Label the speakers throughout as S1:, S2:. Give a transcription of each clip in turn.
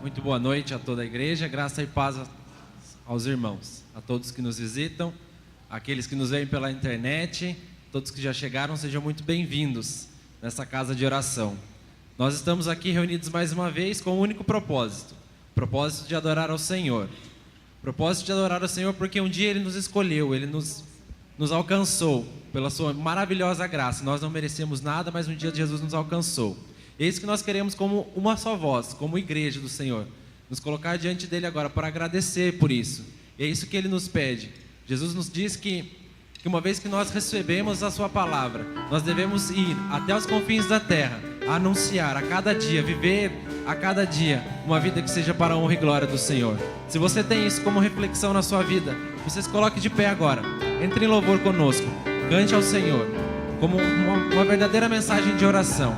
S1: Muito boa noite a toda a igreja, graça e paz aos irmãos, a todos que nos visitam, aqueles que nos veem pela internet, todos que já chegaram, sejam muito bem-vindos nessa casa de oração. Nós estamos aqui reunidos mais uma vez com um único propósito, o propósito de adorar ao Senhor. Propósito de adorar ao Senhor porque um dia Ele nos escolheu, Ele nos alcançou pela sua maravilhosa graça. Nós não merecemos nada, mas um dia Jesus nos alcançou. É isso que nós queremos como uma só voz, como igreja do Senhor. Nos colocar diante dEle agora para agradecer por isso. É isso que Ele nos pede. Jesus nos diz que uma vez que nós recebemos a Sua palavra, nós devemos ir até os confins da terra, anunciar a cada dia, viver a cada dia uma vida que seja para a honra e glória do Senhor. Se você tem isso como reflexão na sua vida, você se coloque de pé agora. Entre em louvor conosco. Cante ao Senhor como uma verdadeira mensagem de oração.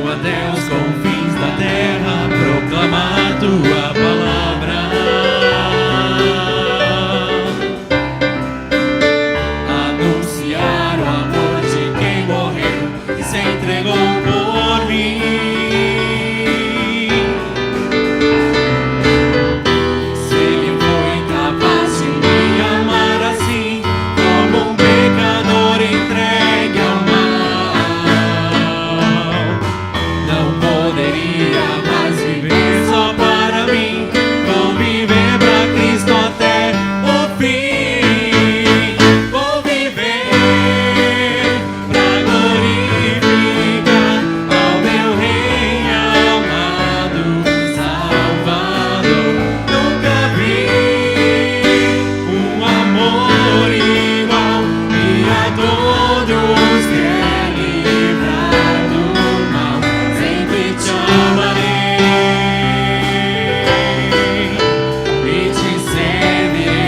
S2: Até os confins da terra, proclamar tua palavra, anunciar o amor de quem morreu e se entregou por mim. Se ele foi capaz de me amar assim, como um pecador entregue ao mal, não poderia mais viver só para mim. Vou viver pra Cristo até o fim. Vou viver pra glorificar ao meu Rei amado, Salvador. Nunca vi um amor igual, e a todos quer livrar do mal. Sempre te amarei e te servirei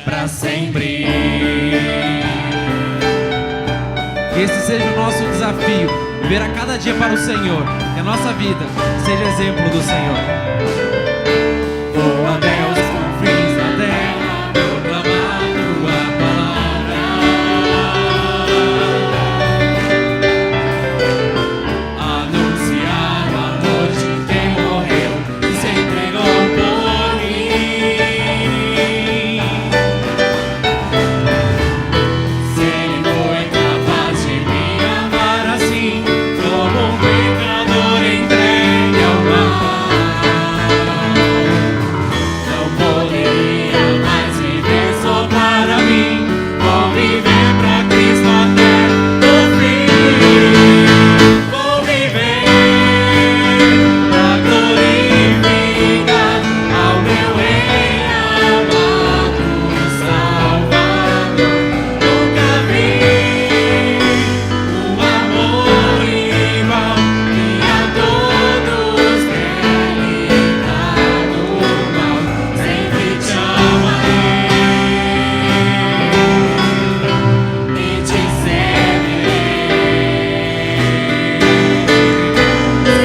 S2: pra sempre.
S1: Que esse seja o nosso desafio, viver a cada dia para o Senhor, que a nossa vida seja exemplo do Senhor.
S2: Vou até os confins da terra, proclamar tua palavra, anunciar o amor de quem morreu e se entregou por mim. Se ele foi capaz de me amar assim, como um pecador entregue ao mal, não poderia mais viver só para mim. Vou viver pra Cristo até o fim. Vou viver pra glorificar ao meu Rei amado, Salvador. Nunca vi um amor igual, e a todos quer livrar do mal. Sempre te amarei e te servirei.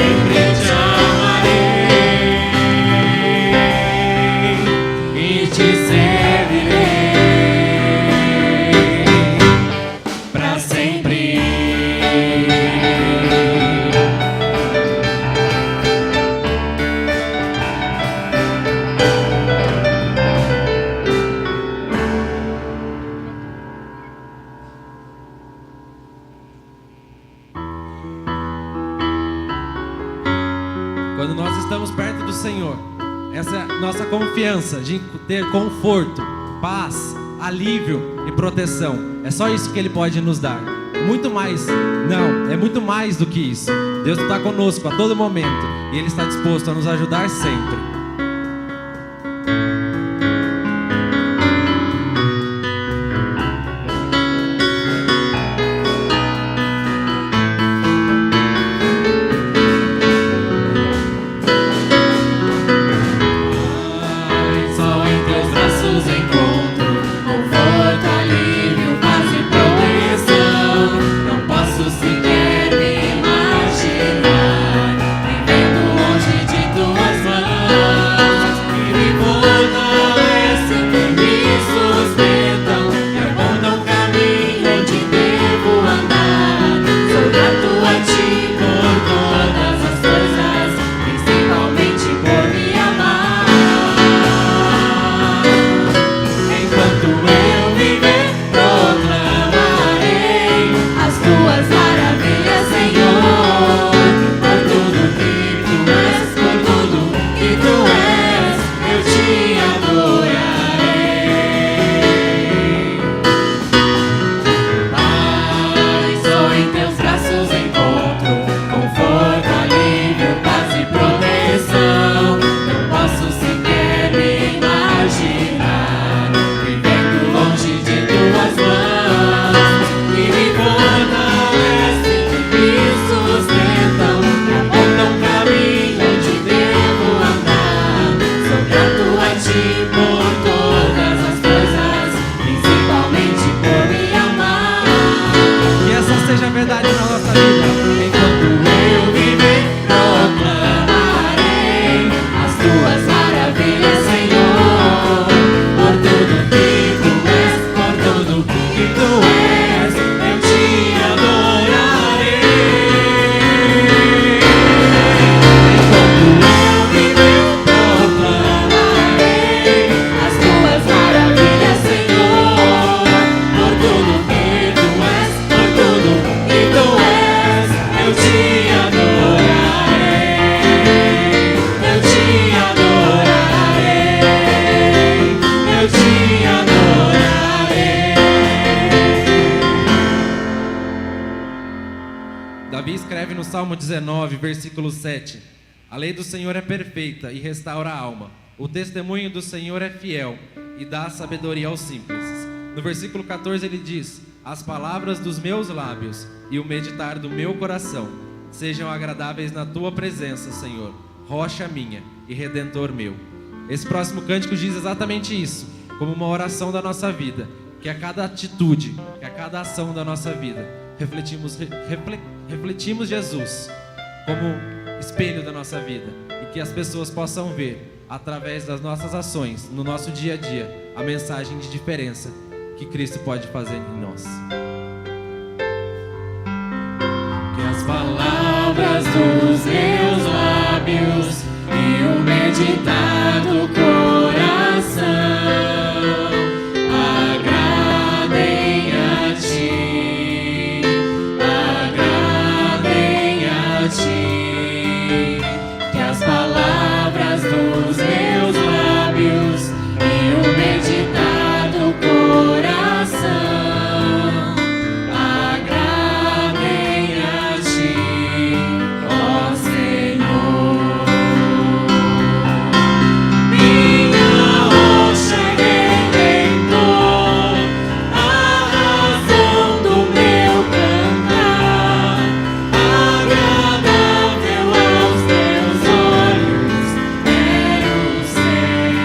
S2: Sempre te amarei e te servirei pra sempre.
S1: Quando nós estamos perto do Senhor, essa é a nossa confiança de ter conforto, paz, alívio e proteção. É só isso que Ele pode nos dar. Muito mais, não, é muito mais do que isso. Deus está conosco a todo momento e Ele está disposto a nos ajudar sempre.
S2: Só em teus braços encontro conforto, alívio, paz e proteção. Não posso sequer me imaginar vivendo longe de tuas mãos.
S1: Salmo 19, versículo 7. A lei do Senhor é perfeita e restaura a alma. O testemunho do Senhor é fiel e dá sabedoria aos simples. No versículo 14 ele diz: as palavras dos meus lábios e o meditar do meu coração sejam agradáveis na tua presença, Senhor, rocha minha e redentor meu. Esse próximo cântico diz exatamente isso, como uma oração da nossa vida, que a cada atitude, que a cada ação da nossa vida, refletimos Jesus como espelho da nossa vida, e que as pessoas possam ver, através das nossas ações, no nosso dia a dia, a mensagem de diferença que Cristo pode fazer em nós.
S2: Que as palavras dos meus lábios e o meditar do coração agradem a ti, agradem a ti. Que as palavras dos meus lábios e o meditar do coração agradem a ti, ó Senhor. Minha rocha redentor, a razão do meu cantar, agradável aos teus olhos, quero ser.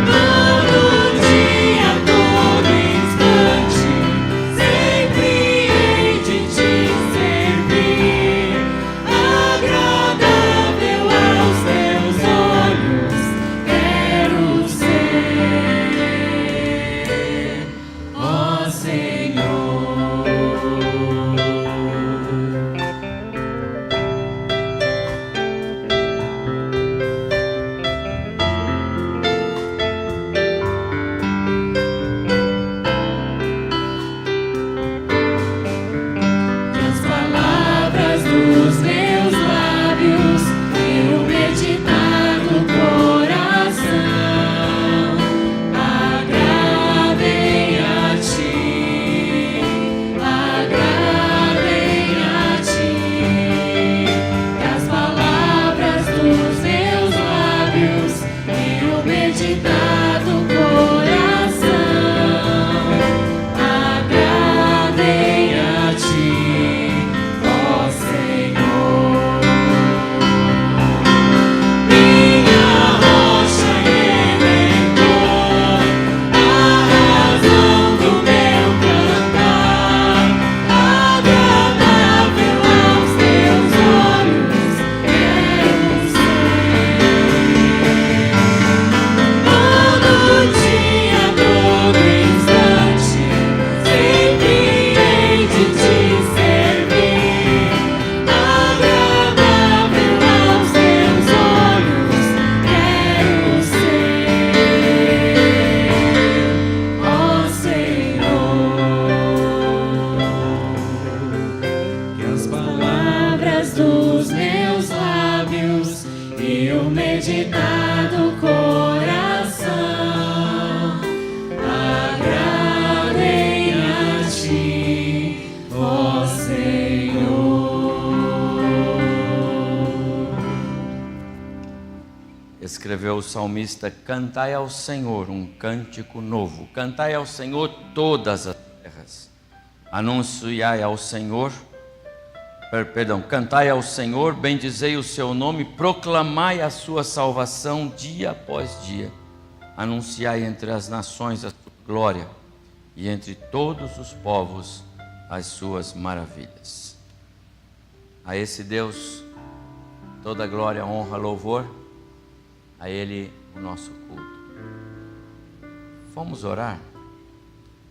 S2: Todo dia, todo instante, sempre hei de te servir, agradável aos teus olhos, quero ser, ó Senhor. Que as palavras dos meus lábios e o meditar do coração agradem a ti, agradem a ti. Que as palavras dos meus lábios e o meditar do coração agradem a ti, ó Senhor. Minha rocha redentor, a razão do meu cantar, agradável aos teus olhos, quero ser. Todo dia, todo instante, sempre hei de te servir, agradável aos teus olhos, quero ser, ó Senhor. Que as palavras dos meus lábios e o meditar do coração agradem a ti, ó Senhor.
S3: Escreveu o salmista: cantai ao Senhor um cântico novo, cantai ao Senhor todas as terras, anunciai ao Senhor, cantai ao Senhor, bendizei o seu nome, proclamai a sua salvação dia após dia, anunciai entre as nações a sua glória e entre todos os povos as suas maravilhas. A esse Deus toda glória, honra, louvor, a Ele o nosso culto. Vamos orar?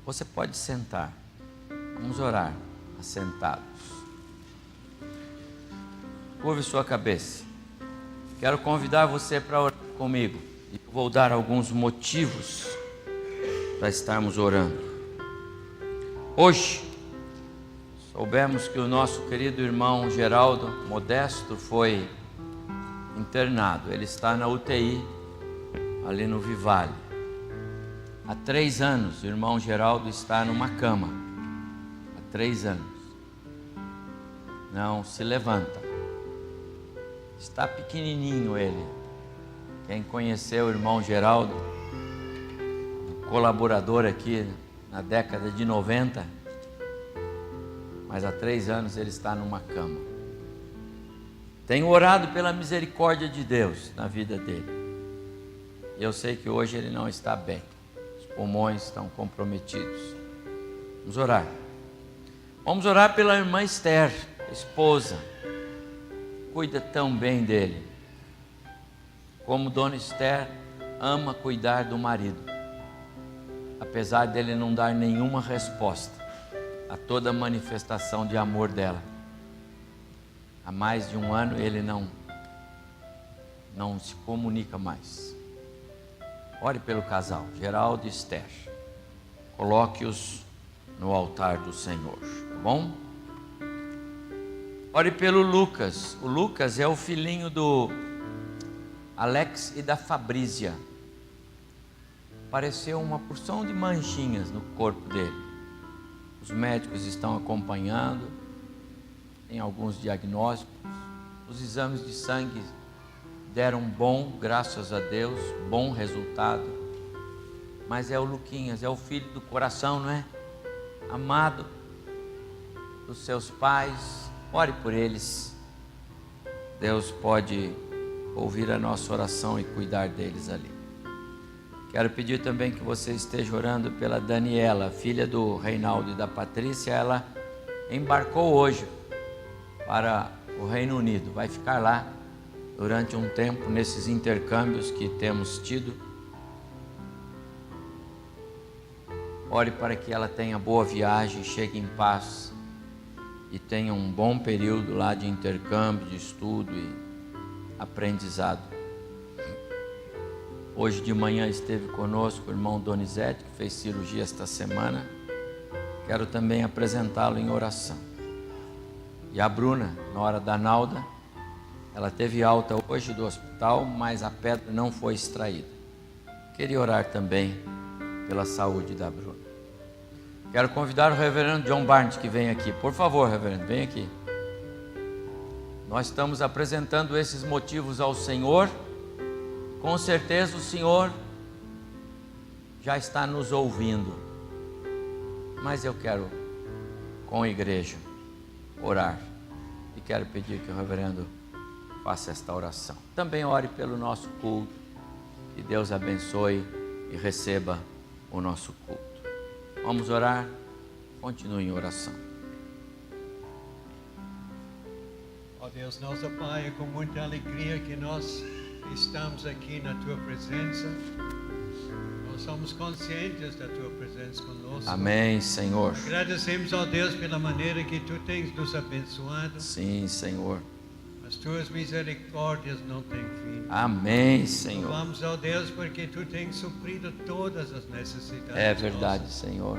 S3: Você pode sentar. Vamos orar, assentados. Curve sua cabeça. Quero convidar você para orar comigo. E vou dar alguns motivos para estarmos orando. Hoje, soubemos que o nosso querido irmão Geraldo Modesto foi internado. Ele está na UTI, ali no Vivale. Há 3 anos, o irmão Geraldo está numa cama. Há 3 anos. Não, se levanta. Está pequenininho ele. Quem conheceu o irmão Geraldo, colaborador aqui na década de 90, mas há 3 anos ele está numa cama. Tenho orado pela misericórdia de Deus na vida dele. Eu sei que hoje ele não está bem. Os pulmões estão comprometidos. Vamos orar. Vamos orar pela irmã Esther, esposa. Cuida tão bem dele. Como Dona Esther ama cuidar do marido. Apesar dele não dar nenhuma resposta a toda manifestação de amor dela. Há mais de 1 ano ele não se comunica mais. Ore pelo casal, Geraldo e Esther. Coloque-os no altar do Senhor, tá bom? Ore pelo Lucas. O Lucas é o filhinho do Alex e da Fabrícia. Apareceu uma porção de manchinhas no corpo dele. Os médicos estão acompanhando, tem alguns diagnósticos. Os exames de sangue deram bom, graças a Deus, bom resultado. Mas é o Luquinhas, é o filho do coração, não é? Amado dos seus pais. Ore por eles. Deus pode ouvir a nossa oração e cuidar deles ali. Quero pedir também que você esteja orando pela Daniela, filha do Reinaldo e da Patrícia. Ela embarcou hoje para o Reino Unido. Vai ficar lá durante um tempo nesses intercâmbios que temos tido. Ore para que ela tenha boa viagem, chegue em paz e tenha um bom período lá de intercâmbio, de estudo e aprendizado. Hoje de manhã esteve conosco o irmão Donizete, que fez cirurgia esta semana. Quero também apresentá-lo em oração. E a Bruna, na hora da Nalda, ela teve alta hoje do hospital, mas a pedra não foi extraída. Queria orar também pela saúde da Bruna. Quero convidar o reverendo John Barnes que vem aqui. Por favor, reverendo, vem aqui. Nós estamos apresentando esses motivos ao Senhor. Com certeza o Senhor já está nos ouvindo. Mas eu quero, com a igreja, orar. E quero pedir que o reverendo faça esta oração. Também ore pelo nosso culto. Que Deus abençoe e receba o nosso culto. Vamos orar? Continue em oração.
S4: Ó Deus, nosso Pai, é com muita alegria que nós estamos aqui na Tua presença. Nós somos conscientes da Tua presença conosco.
S3: Amém, Senhor.
S4: Agradecemos, ó Deus, pela maneira que Tu tens nos abençoado.
S3: Sim, Senhor.
S4: As Tuas misericórdias não têm fim.
S3: Amém, Senhor.
S4: Vamos, ó Deus, porque Tu tens suprido todas as necessidades.
S3: É verdade,
S4: nossas.
S3: Senhor.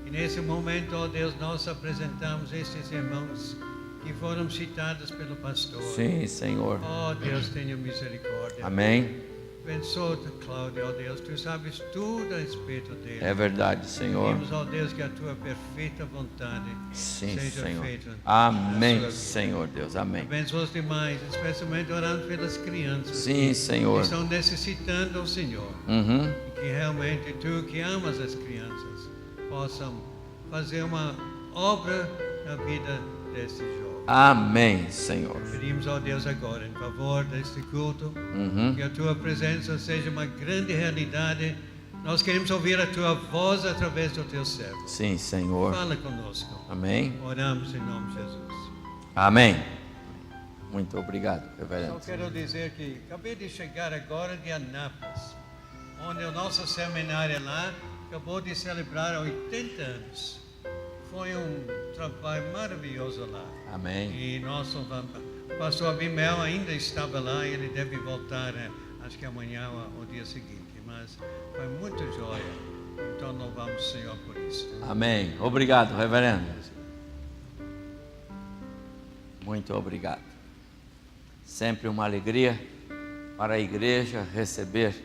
S4: E nesse momento, ó Deus, nós apresentamos estes irmãos que foram citados pelo pastor.
S3: Sim, Senhor.
S4: Ó Deus, tenha misericórdia.
S3: Amém.
S4: Abençoa Cláudio, ó Deus, Tu sabes tudo a respeito dele.
S3: É verdade, Senhor.
S4: Pedimos, ó Deus, que a Tua perfeita vontade
S3: Sim,
S4: seja
S3: Senhor.
S4: feita.
S3: Amém,
S4: na sua vida.
S3: Senhor Deus. Amém.
S4: Abençoa os demais, especialmente orando pelas crianças.
S3: Sim,
S4: que
S3: Senhor.
S4: estão necessitando o Senhor.
S3: Uhum.
S4: E que realmente Tu, que amas as crianças, possam fazer uma obra na vida deste jovem.
S3: Amém, Senhor.
S4: Pedimos, ó Deus, agora, em favor deste culto,
S3: Uhum.
S4: que a Tua presença seja uma grande realidade. Nós queremos ouvir a Tua voz através do Teu servo.
S3: Sim, Senhor.
S4: Fala conosco.
S3: Amém.
S4: Oramos em nome de Jesus.
S3: Amém. Muito obrigado,
S4: Só
S3: reverendo.
S4: quero dizer que acabei de chegar agora de Anápolis, onde o nosso seminário lá acabou de celebrar 80 anos. Foi um trabalho maravilhoso lá.
S3: Amém.
S4: E nosso pastor Abimel ainda estava lá, ele deve voltar, acho que amanhã ou o dia seguinte. Mas foi muito joia. Então louvamos o Senhor por isso.
S3: Amém. Obrigado, reverendo. Muito obrigado. Sempre uma alegria para a igreja receber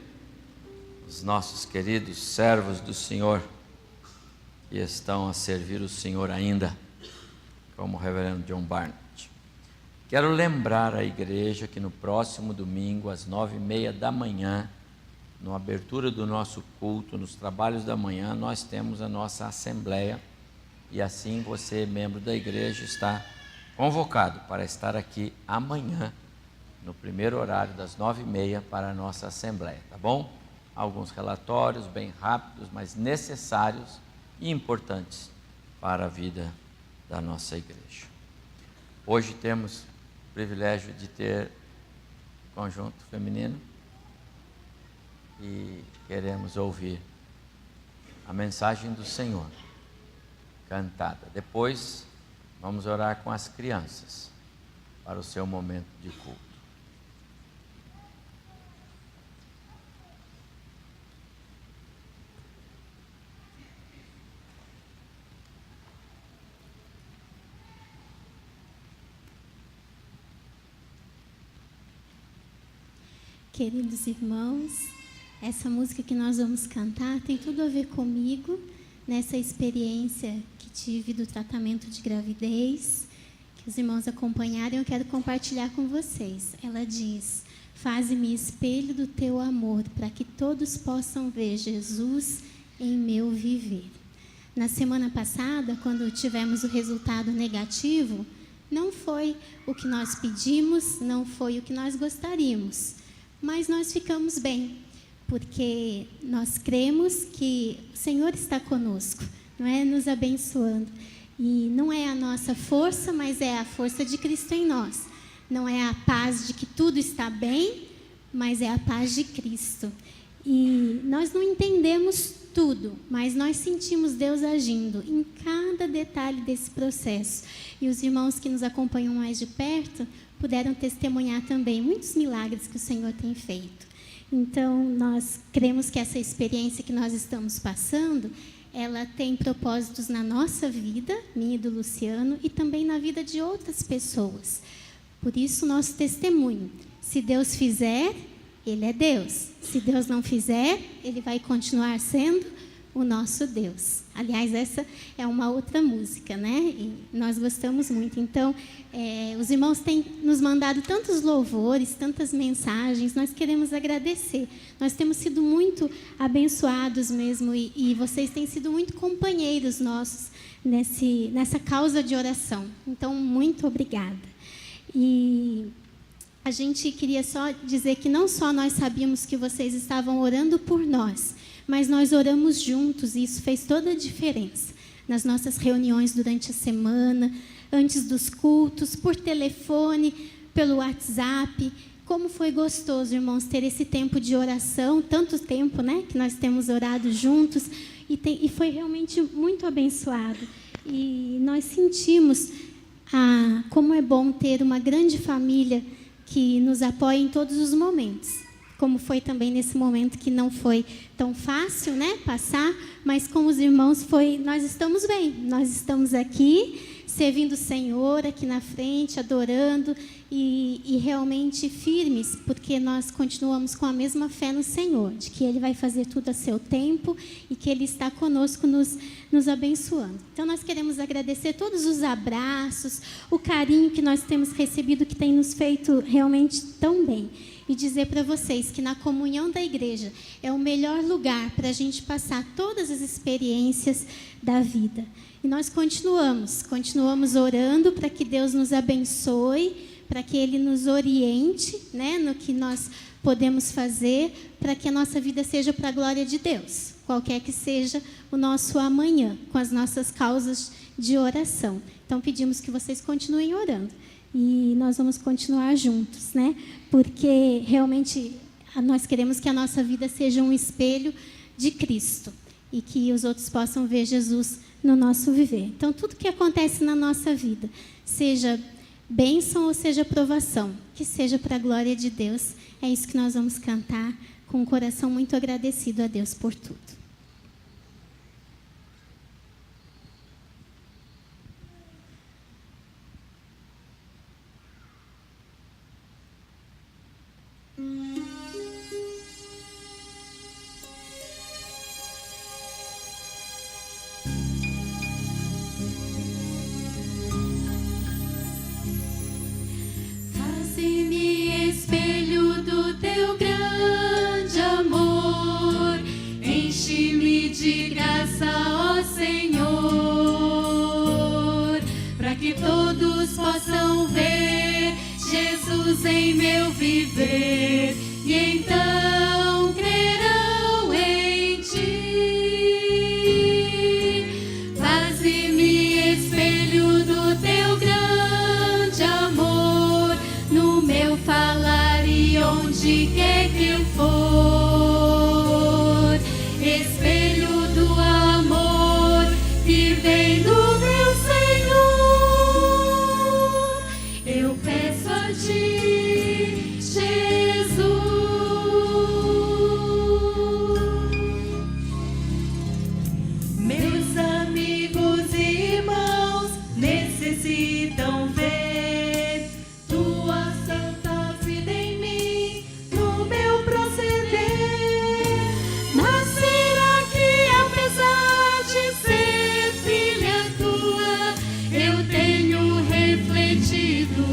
S3: os nossos queridos servos do Senhor que estão a servir o Senhor ainda como o reverendo John Barnett. Quero lembrar a igreja que no próximo domingo, às 9h30 da manhã, na abertura do nosso culto, nos trabalhos da manhã, nós temos a nossa assembleia, e assim você, membro da igreja, está convocado para estar aqui amanhã, no primeiro horário das 9h30 para a nossa assembleia, tá bom? Alguns relatórios bem rápidos, mas necessários e importantes para a vida da nossa igreja. Hoje temos o privilégio de ter conjunto feminino e queremos ouvir a mensagem do Senhor cantada. Depois vamos orar com as crianças para o seu momento de culto.
S5: Queridos irmãos, essa música que nós vamos cantar tem tudo a ver comigo, nessa experiência que tive do tratamento de gravidez, que os irmãos acompanharam, eu quero compartilhar com vocês. Ela diz: faze-me espelho do teu amor, para que todos possam ver Jesus em meu viver. Na semana passada, quando tivemos o resultado negativo, não foi o que nós pedimos, não foi o que nós gostaríamos, mas nós ficamos bem, porque nós cremos que o Senhor está conosco, não é? Nos abençoando. E não é a nossa força, mas é a força de Cristo em nós. Não é a paz de que tudo está bem, mas é a paz de Cristo. E nós não entendemos tudo, mas nós sentimos Deus agindo em cada detalhe desse processo. E os irmãos que nos acompanham mais de perto puderam testemunhar também muitos milagres que o Senhor tem feito. Então, nós cremos que essa experiência que nós estamos passando, ela tem propósitos na nossa vida, minha e do Luciano, e também na vida de outras pessoas. Por isso, nosso testemunho. Se Deus fizer, Ele é Deus. Se Deus não fizer, Ele vai continuar sendo o nosso Deus. Aliás, essa é uma outra música, né? E nós gostamos muito. Então, os irmãos têm nos mandado tantos louvores, tantas mensagens, nós queremos agradecer. Nós temos sido muito abençoados mesmo, e vocês têm sido muito companheiros nossos nessa causa de oração. Então, muito obrigada. E a gente queria só dizer que não só nós sabíamos que vocês estavam orando por nós, mas nós oramos juntos, e isso fez toda a diferença. Nas nossas reuniões durante a semana, antes dos cultos, por telefone, pelo WhatsApp. Como foi gostoso, irmãos, ter esse tempo de oração, tanto tempo, né, que nós temos orado juntos, e foi realmente muito abençoado. E nós sentimos como é bom ter uma grande família que nos apoia em todos os momentos. Como foi também nesse momento que não foi tão fácil, né, passar, mas com os irmãos nós estamos bem, nós estamos aqui, servindo o Senhor aqui na frente, adorando e realmente firmes, porque nós continuamos com a mesma fé no Senhor, de que Ele vai fazer tudo a seu tempo e que Ele está conosco nos abençoando. Então, nós queremos agradecer todos os abraços, o carinho que nós temos recebido, que tem nos feito realmente tão bem. E dizer para vocês que na comunhão da igreja é o melhor lugar para a gente passar todas as experiências da vida. E nós continuamos orando para que Deus nos abençoe, para que Ele nos oriente, né, no que nós podemos fazer, para que a nossa vida seja para a glória de Deus, qualquer que seja o nosso amanhã, com as nossas causas de oração. Então, pedimos que vocês continuem orando. E nós vamos continuar juntos, né? Porque realmente nós queremos que a nossa vida seja um espelho de Cristo e que os outros possam ver Jesus no nosso viver. Então, tudo que acontece na nossa vida, seja bênção ou seja provação, que seja para a glória de Deus. É isso que nós vamos cantar, com um coração muito agradecido a Deus por tudo.
S6: todos possam ver Jesus em meu viver, e então crerão em ti. Faze-me espelho do teu grande amor, no meu falar e onde quer que eu for. Espelho do amor que vem do meu Senhor, eu peço a ti, Jesus. Meus amigos e irmãos necessitam ver tua santa vida em mim, no meu proceder. Mas será que apesar de ser filha tua, eu tenho refletido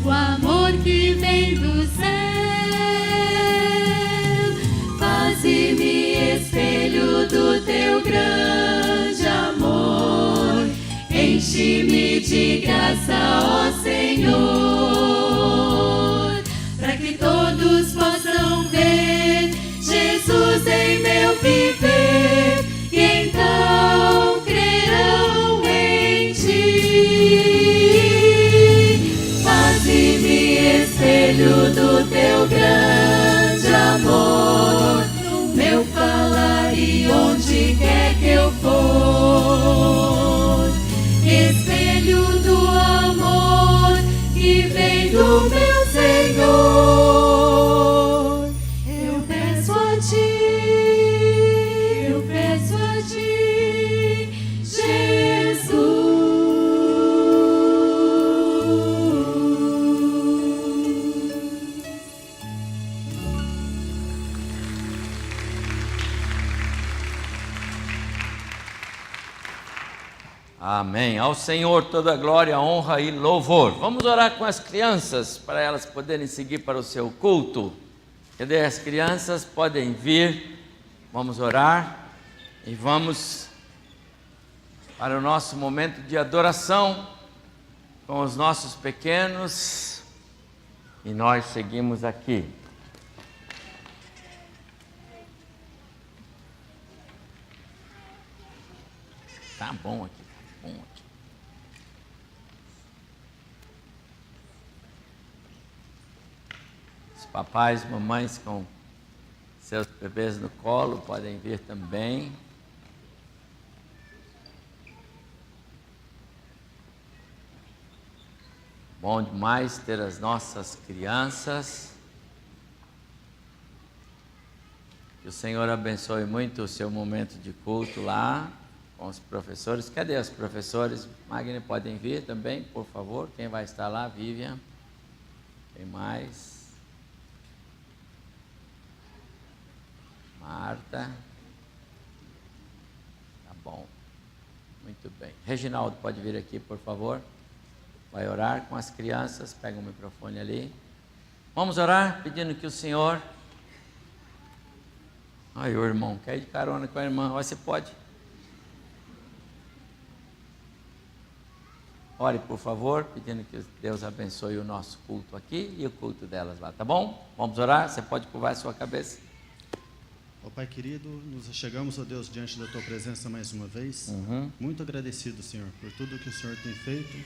S6: o amor que vem do céu? Faze-me espelho do teu grande amor, enche-me de graça, ó Senhor, para que todos possam ver Jesus em meu viver, e então crerão em ti. Faze-me espelho do teu grande amor, no meu falar e onde quer que eu for. Espelho do amor que vem do meu Senhor, eu peço a ti, eu peço a ti, Jesus.
S3: Amém. Ao Senhor toda glória, honra e louvor. Vamos orar com as crianças para elas poderem seguir para o seu culto. Cadê as crianças? Podem vir. Vamos orar e vamos para o nosso momento de adoração com os nossos pequenos, e nós seguimos aqui. Tá bom aqui. Os papais e mamães com seus bebês no colo podem vir também. Bom demais ter as nossas crianças. Que o Senhor abençoe muito o seu momento de culto lá com os professores. Cadê os professores? Magni, podem vir também, por favor. Quem vai estar lá? Vivian. Quem mais? Marta. Tá bom. Muito bem. Reginaldo, pode vir aqui, por favor. Vai orar com as crianças. Pega o microfone ali. Vamos orar pedindo que o Senhor... Ai, o irmão, quer ir de carona com a irmã? Você pode. Ore, por favor, pedindo que Deus abençoe o nosso culto aqui e o culto delas lá, tá bom? Vamos orar? Você pode curvar a sua cabeça.
S7: Ó Pai querido, nos chegamos, ó Deus, diante da Tua presença mais uma vez. Muito agradecido, Senhor, por tudo que o Senhor tem feito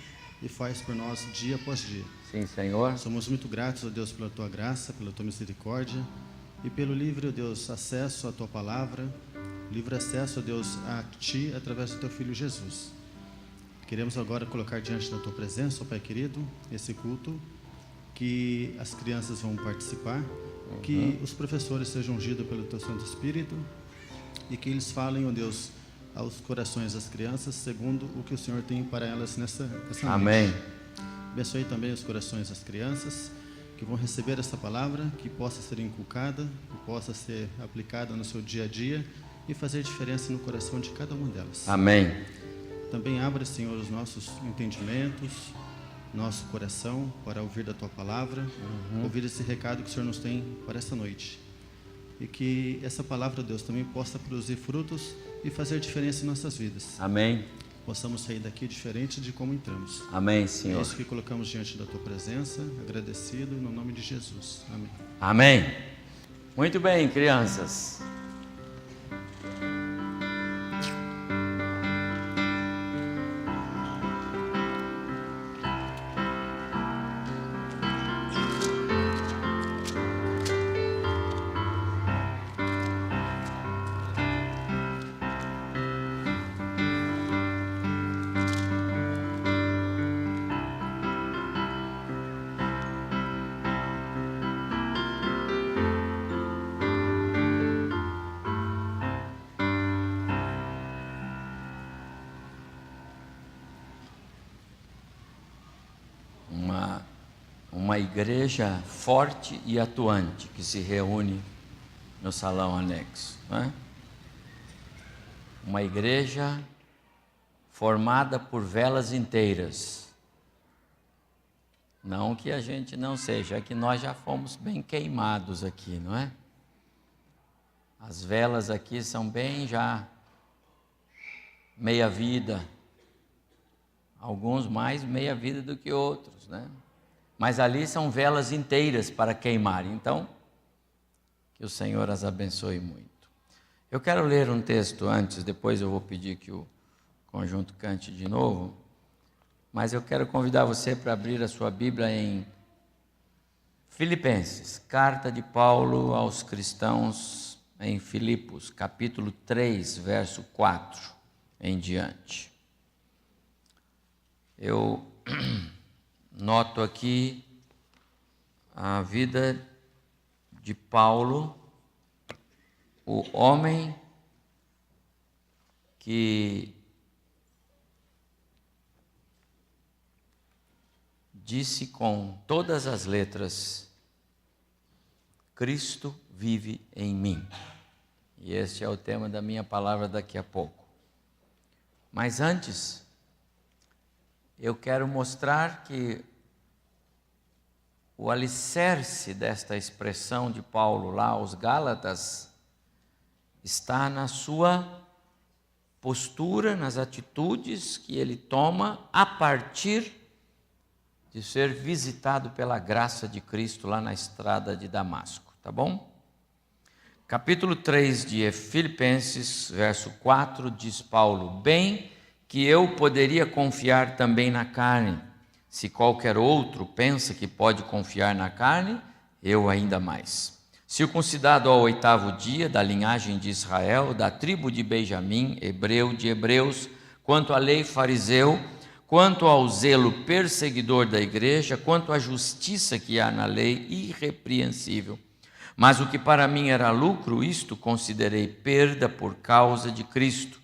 S7: e faz por nós dia após dia.
S3: Sim, Senhor.
S7: Somos muito gratos, ó Deus, pela Tua graça, pela Tua misericórdia e pelo livre, ó Deus, acesso à Tua palavra, livre acesso, ó Deus, a Ti através do Teu Filho Jesus. Queremos agora colocar diante da Tua presença, ó Pai querido, esse culto, que as crianças vão participar, que os professores sejam ungidos pelo Teu Santo Espírito e que eles falem, ó Deus, aos corações das crianças, segundo o que o Senhor tem para elas nessa noite.
S3: Amém.
S7: Abençoe também os corações das crianças que vão receber essa palavra, que possa ser inculcada, que possa ser aplicada no seu dia a dia e fazer diferença no coração de cada uma delas.
S3: Amém.
S7: Também abra, Senhor, os nossos entendimentos, nosso coração para ouvir da Tua palavra, ouvir esse recado que o Senhor nos tem para essa noite. E que essa palavra, Deus, também possa produzir frutos e fazer diferença em nossas vidas.
S3: Amém.
S7: possamos sair daqui diferente de como entramos.
S3: Amém,
S7: É
S3: Senhor.
S7: isso que colocamos diante da tua presença, agradecido no nome de Jesus. Amém.
S3: Amém. Muito bem, crianças. Uma igreja forte e atuante que se reúne no salão anexo, não é? Uma igreja formada por velas inteiras. Não que a gente não seja, é que nós já fomos bem queimados aqui, não é? As velas aqui são bem já meia vida, alguns mais meia vida do que outros, né? Mas ali são velas inteiras para queimar. Então, que o Senhor as abençoe muito. Eu quero ler um texto antes, depois eu vou pedir que o conjunto cante de novo. Mas eu quero convidar você para abrir a sua Bíblia em Filipenses, carta de Paulo aos cristãos em Filipos, capítulo 3, verso 4 em diante. Eu noto aqui a vida de Paulo, o homem que disse com todas as letras: Cristo vive em mim. E este é o tema da minha palavra daqui a pouco. Mas antes, eu quero mostrar que o alicerce desta expressão de Paulo lá aos Gálatas está na sua postura, nas atitudes que ele toma a partir de ser visitado pela graça de Cristo lá na estrada de Damasco, tá bom? Capítulo 3 de Filipenses, verso 4, diz Paulo: bem que eu poderia confiar também na carne. Se qualquer outro pensa que pode confiar na carne, eu ainda mais. Circuncidado ao 8º dia, da linhagem de Israel, da tribo de Benjamim, hebreu de hebreus, quanto à lei fariseu, quanto ao zelo perseguidor da igreja, quanto à justiça que há na lei, irrepreensível. Mas o que para mim era lucro, isto considerei perda por causa de Cristo.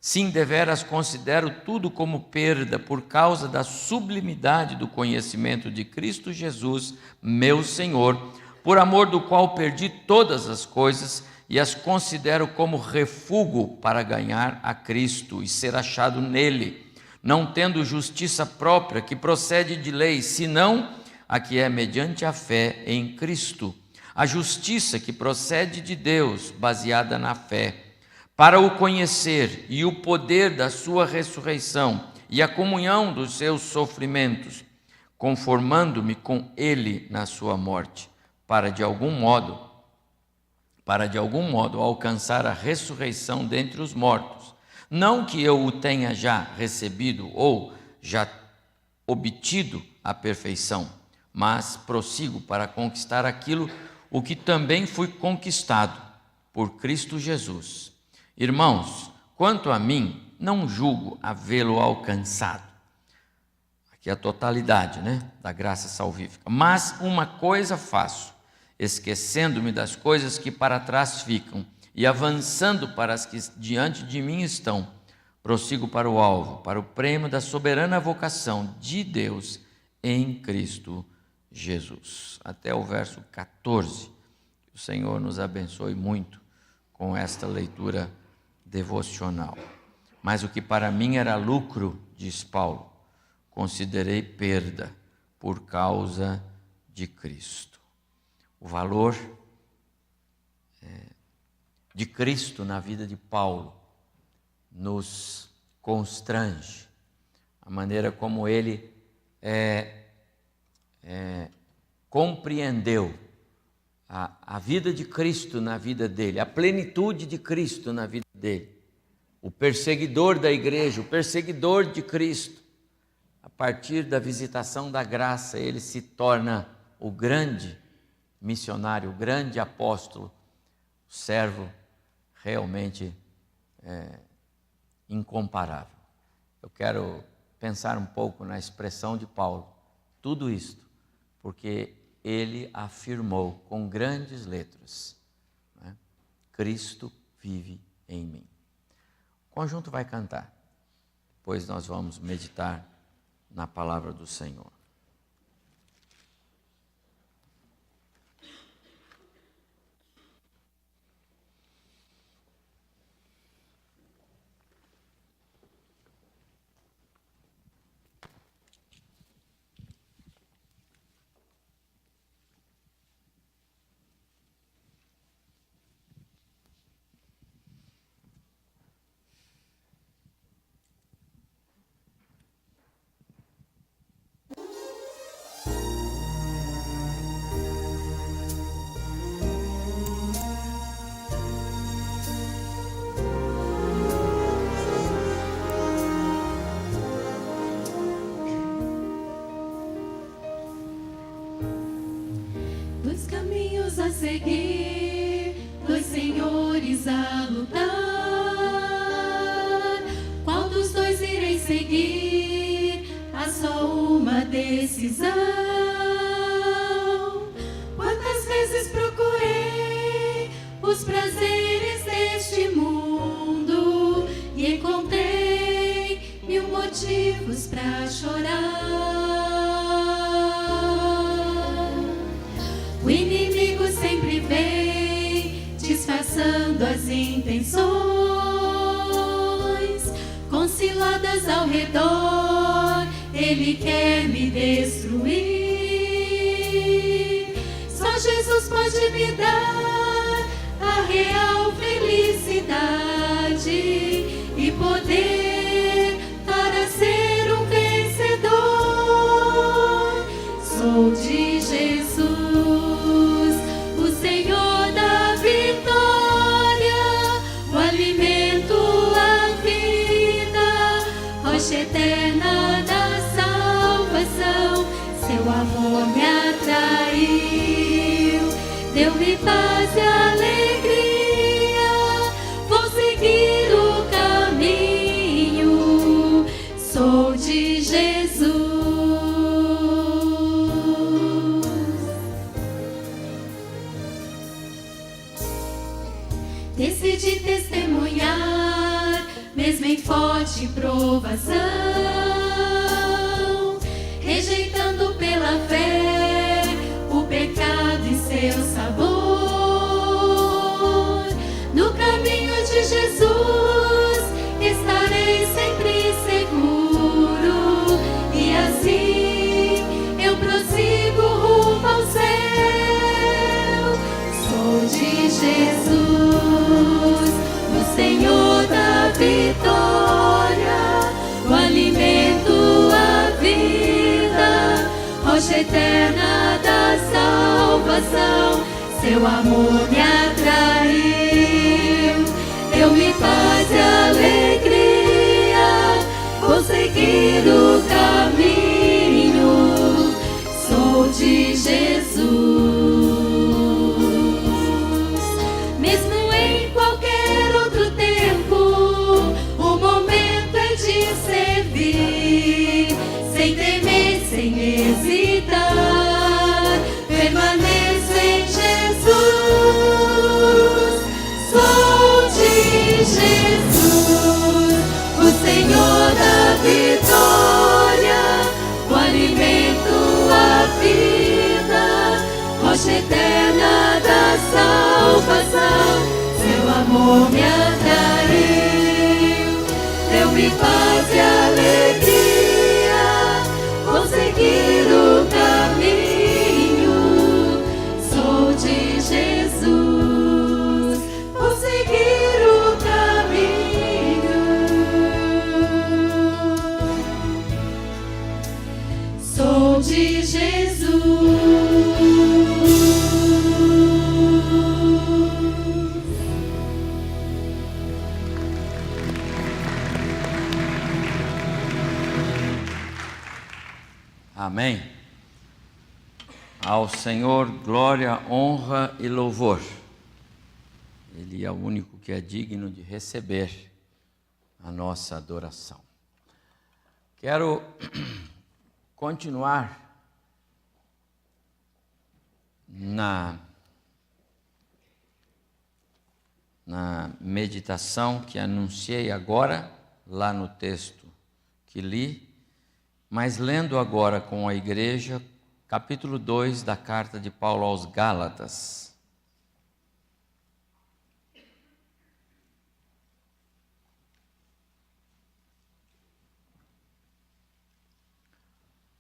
S3: Sim, deveras considero tudo como perda por causa da sublimidade do conhecimento de Cristo Jesus, meu Senhor, por amor do qual perdi todas as coisas e as considero como refúgio para ganhar a Cristo e ser achado nele, não tendo justiça própria que procede de lei, senão a que é mediante a fé em Cristo, a justiça que procede de Deus, baseada na fé, para o conhecer e o poder da sua ressurreição e a comunhão dos seus sofrimentos, conformando-me com ele na sua morte, para de algum modo alcançar a ressurreição dentre os mortos. Não que eu o tenha já recebido ou já obtido a perfeição, mas prossigo para conquistar aquilo o que também fui conquistado por Cristo Jesus. Irmãos, quanto a mim, não julgo havê-lo alcançado. Aqui é a totalidade, da graça salvífica. Mas uma coisa faço, esquecendo-me das coisas que para trás ficam e avançando para as que diante de mim estão, prossigo para o alvo, para o prêmio da soberana vocação de Deus em Cristo Jesus. Até o verso 14. Que o Senhor nos abençoe muito com esta leitura devocional. Mas o que para mim era lucro, diz Paulo, considerei perda por causa de Cristo. O valor de Cristo na vida de Paulo nos constrange, a maneira como ele compreendeu a vida de Cristo na vida dele, a plenitude de Cristo na vida dele. O perseguidor da igreja, o perseguidor de Cristo, a partir da visitação da graça, ele se torna o grande missionário, o grande apóstolo, o servo realmente incomparável. Eu quero pensar um pouco na expressão de Paulo, tudo isto, porque ele afirmou com grandes letras, né? Cristo vive em mim. O conjunto vai cantar, depois nós vamos meditar na palavra do Senhor.
S6: Dois caminhos a seguir, dois senhores a lutar. Qual dos dois irei seguir? Há só uma decisão. Quantas vezes procurei os prazeres deste mundo e encontrei 1000 motivos pra chorar. O inimigo sempre vem disfarçando as intenções, com ciladas ao redor, ele quer me destruir. Só Jesus pode me dar a real felicidade e poder para ser um vencedor. Sou de Jesus, o Senhor da vitória, o alimento, a vida, rocha eterna da salvação. Seu amor me atraiu, deu-me paz e alegria. Vou seguir o caminho, sou de Jesus. Decidi testemunhar, mesmo em forte provação, rejeitando pela fé o pecado e seu sabor. No caminho de Jesus estarei sempre seguro, e assim eu prossigo rumo ao céu. Sou de Jesus, o Senhor da vitória, o alimento, a vida, rocha eterna da salvação. Seu amor me atraiu, deu-me paz e alegria. Vou seguir o caminho, sou de Jesus. Mesmo em qualquer outro tempo, o momento é de servir, sem temer, sem hesitar. Permaneço em Jesus, sou de Jesus, o Senhor da vitória, o alimento, a vida, rocha eterna da salvação. Seu amor me atraiu, deu-me paz e alegria. Vou seguir o caminho, sou de Jesus. Vou seguir o caminho. de Jesus.
S3: Amém. Ao Senhor glória, honra e louvor. Ele é o único que é digno de receber a nossa adoração. Quero continuar na meditação que anunciei agora, lá no texto que li, mas lendo agora com a igreja, capítulo 2 da carta de Paulo aos Gálatas.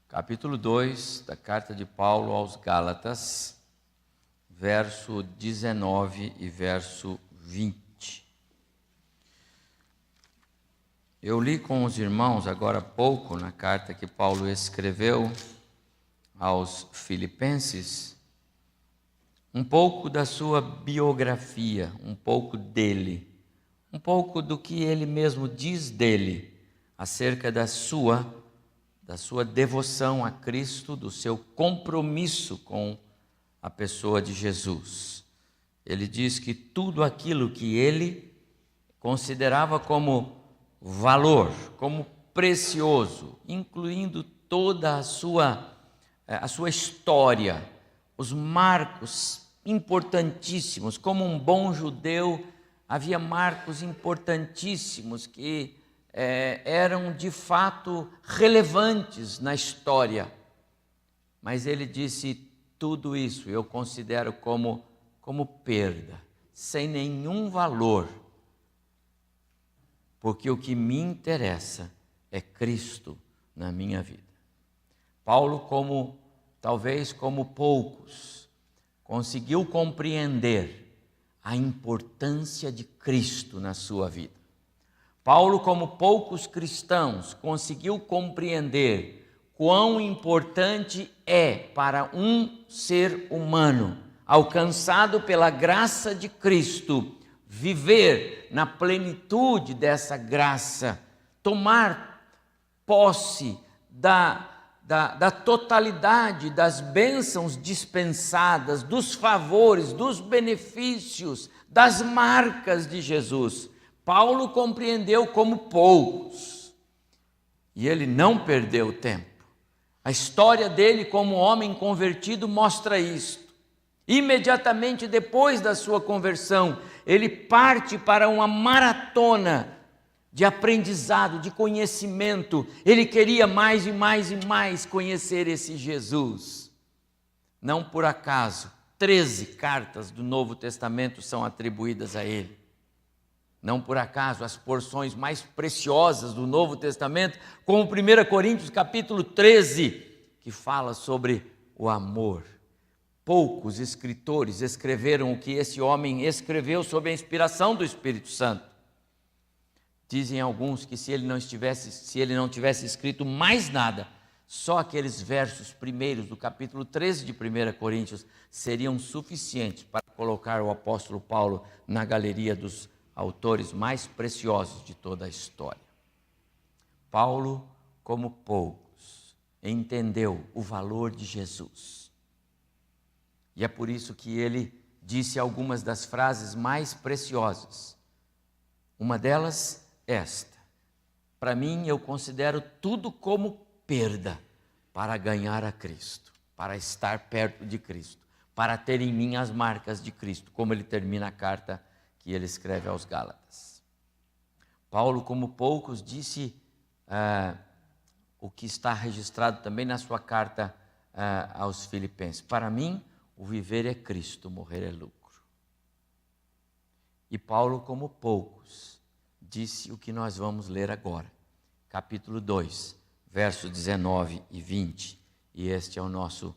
S3: Capítulo 2 da carta de Paulo aos Gálatas, verso 19 e verso 20. Eu li com os irmãos agora há pouco, na carta que Paulo escreveu aos Filipenses, um pouco da sua biografia, um pouco dele, um pouco do que ele mesmo diz dele, acerca da sua devoção a Cristo, do seu compromisso com a pessoa de Jesus. Ele diz que tudo aquilo que ele considerava como valor, como precioso, incluindo toda a sua história, os marcos importantíssimos, como um bom judeu, havia marcos importantíssimos que eram de fato relevantes na história, mas ele disse: tudo isso eu considero como perda, sem nenhum valor, porque o que me interessa é Cristo na minha vida. Paulo, talvez como poucos, conseguiu compreender a importância de Cristo na sua vida. Paulo, como poucos cristãos, conseguiu compreender quão importante é para um ser humano, alcançado pela graça de Cristo, viver na plenitude dessa graça, tomar posse da totalidade das bênçãos dispensadas, dos favores, dos benefícios, das marcas de Jesus. Paulo compreendeu como poucos, e ele não perdeu tempo. A história dele como homem convertido mostra isto. Imediatamente depois da sua conversão, ele parte para uma maratona de aprendizado, de conhecimento. Ele queria mais e mais e mais conhecer esse Jesus. Não por acaso, 13 cartas do Novo Testamento são atribuídas a ele. Não por acaso as porções mais preciosas do Novo Testamento, como 1 Coríntios capítulo 13, que fala sobre o amor. Poucos escritores escreveram o que esse homem escreveu sob a inspiração do Espírito Santo. Dizem alguns que se ele não tivesse escrito mais nada, só aqueles versos primeiros do capítulo 13 de 1 Coríntios seriam suficientes para colocar o apóstolo Paulo na galeria dos autores mais preciosos de toda a história. Paulo, como poucos, entendeu o valor de Jesus. E é por isso que ele disse algumas das frases mais preciosas. Uma delas, esta: para mim, eu considero tudo como perda para ganhar a Cristo, para estar perto de Cristo, para ter em mim as marcas de Cristo, como ele termina a carta que ele escreve aos Gálatas. Paulo, como poucos, disse o que está registrado também na sua carta aos Filipenses: para mim, o viver é Cristo, morrer é lucro. E Paulo, como poucos, disse o que nós vamos ler agora, capítulo 2, versos 19 e 20, e este é o nosso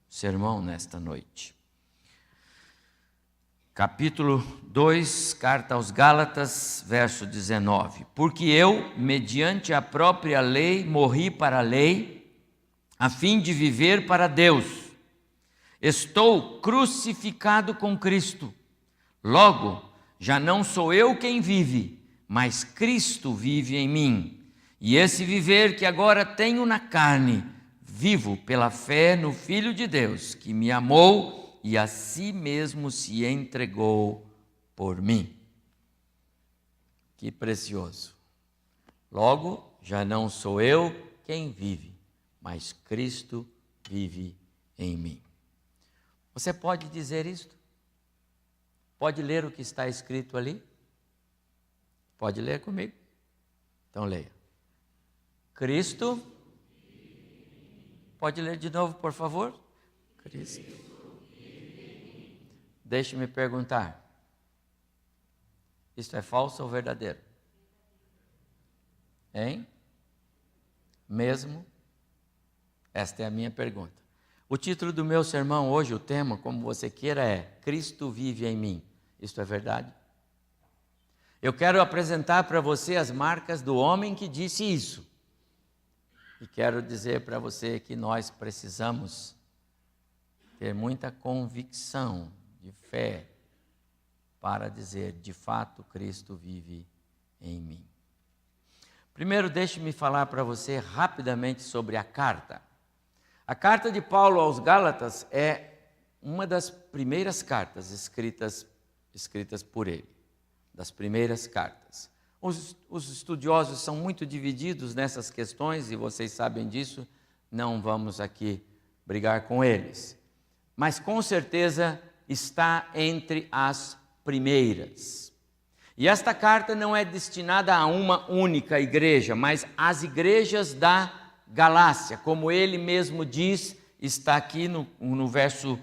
S3: sermão nesta noite. capítulo 2, carta aos Gálatas, verso 19. Porque eu, mediante a própria lei, morri para a lei, a fim de viver para Deus. Estou crucificado com Cristo. Logo, já não sou eu quem vive, mas Cristo vive em mim. E esse viver que agora tenho na carne, vivo pela fé no Filho de Deus, que me amou e a si mesmo se entregou por mim. Que precioso. Logo, já não sou eu quem vive, mas Cristo vive em mim. Você pode dizer isto? Pode ler o que está escrito ali? Pode ler comigo? Então leia. Cristo. Pode ler de novo, por favor? Cristo. Deixe-me perguntar. Isto é falso ou verdadeiro? Hein? Mesmo? Esta é a minha pergunta. O título do meu sermão hoje, o tema, como você queira, é Cristo vive em mim. Isto é verdade? Eu quero apresentar para você as marcas do homem que disse isso. E quero dizer para você que nós precisamos ter muita convicção de fé para dizer, de fato, Cristo vive em mim. Primeiro, deixe-me falar para você rapidamente sobre a carta. A carta de Paulo aos Gálatas é uma das primeiras cartas escritas por ele, das primeiras cartas. Os estudiosos são muito divididos nessas questões, e vocês sabem disso, não vamos aqui brigar com eles. Mas com certeza está entre as primeiras. E esta carta não é destinada a uma única igreja, mas às igrejas da Galácia, como ele mesmo diz, está aqui no verso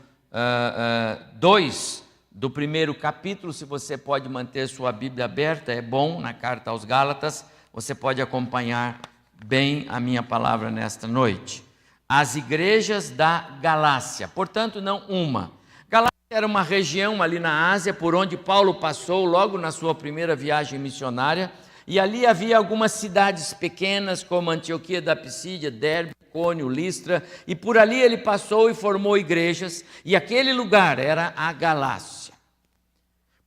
S3: 2 do primeiro capítulo. Se você pode manter sua Bíblia aberta, é bom, na carta aos Gálatas, você pode acompanhar bem a minha palavra nesta noite. As igrejas da Galácia, portanto não uma. Galácia era uma região ali na Ásia, por onde Paulo passou logo na sua primeira viagem missionária, e ali havia algumas cidades pequenas, como Antioquia da Pisídia, Derbe, Cônio, Listra, e por ali ele passou e formou igrejas, e aquele lugar era a Galácia.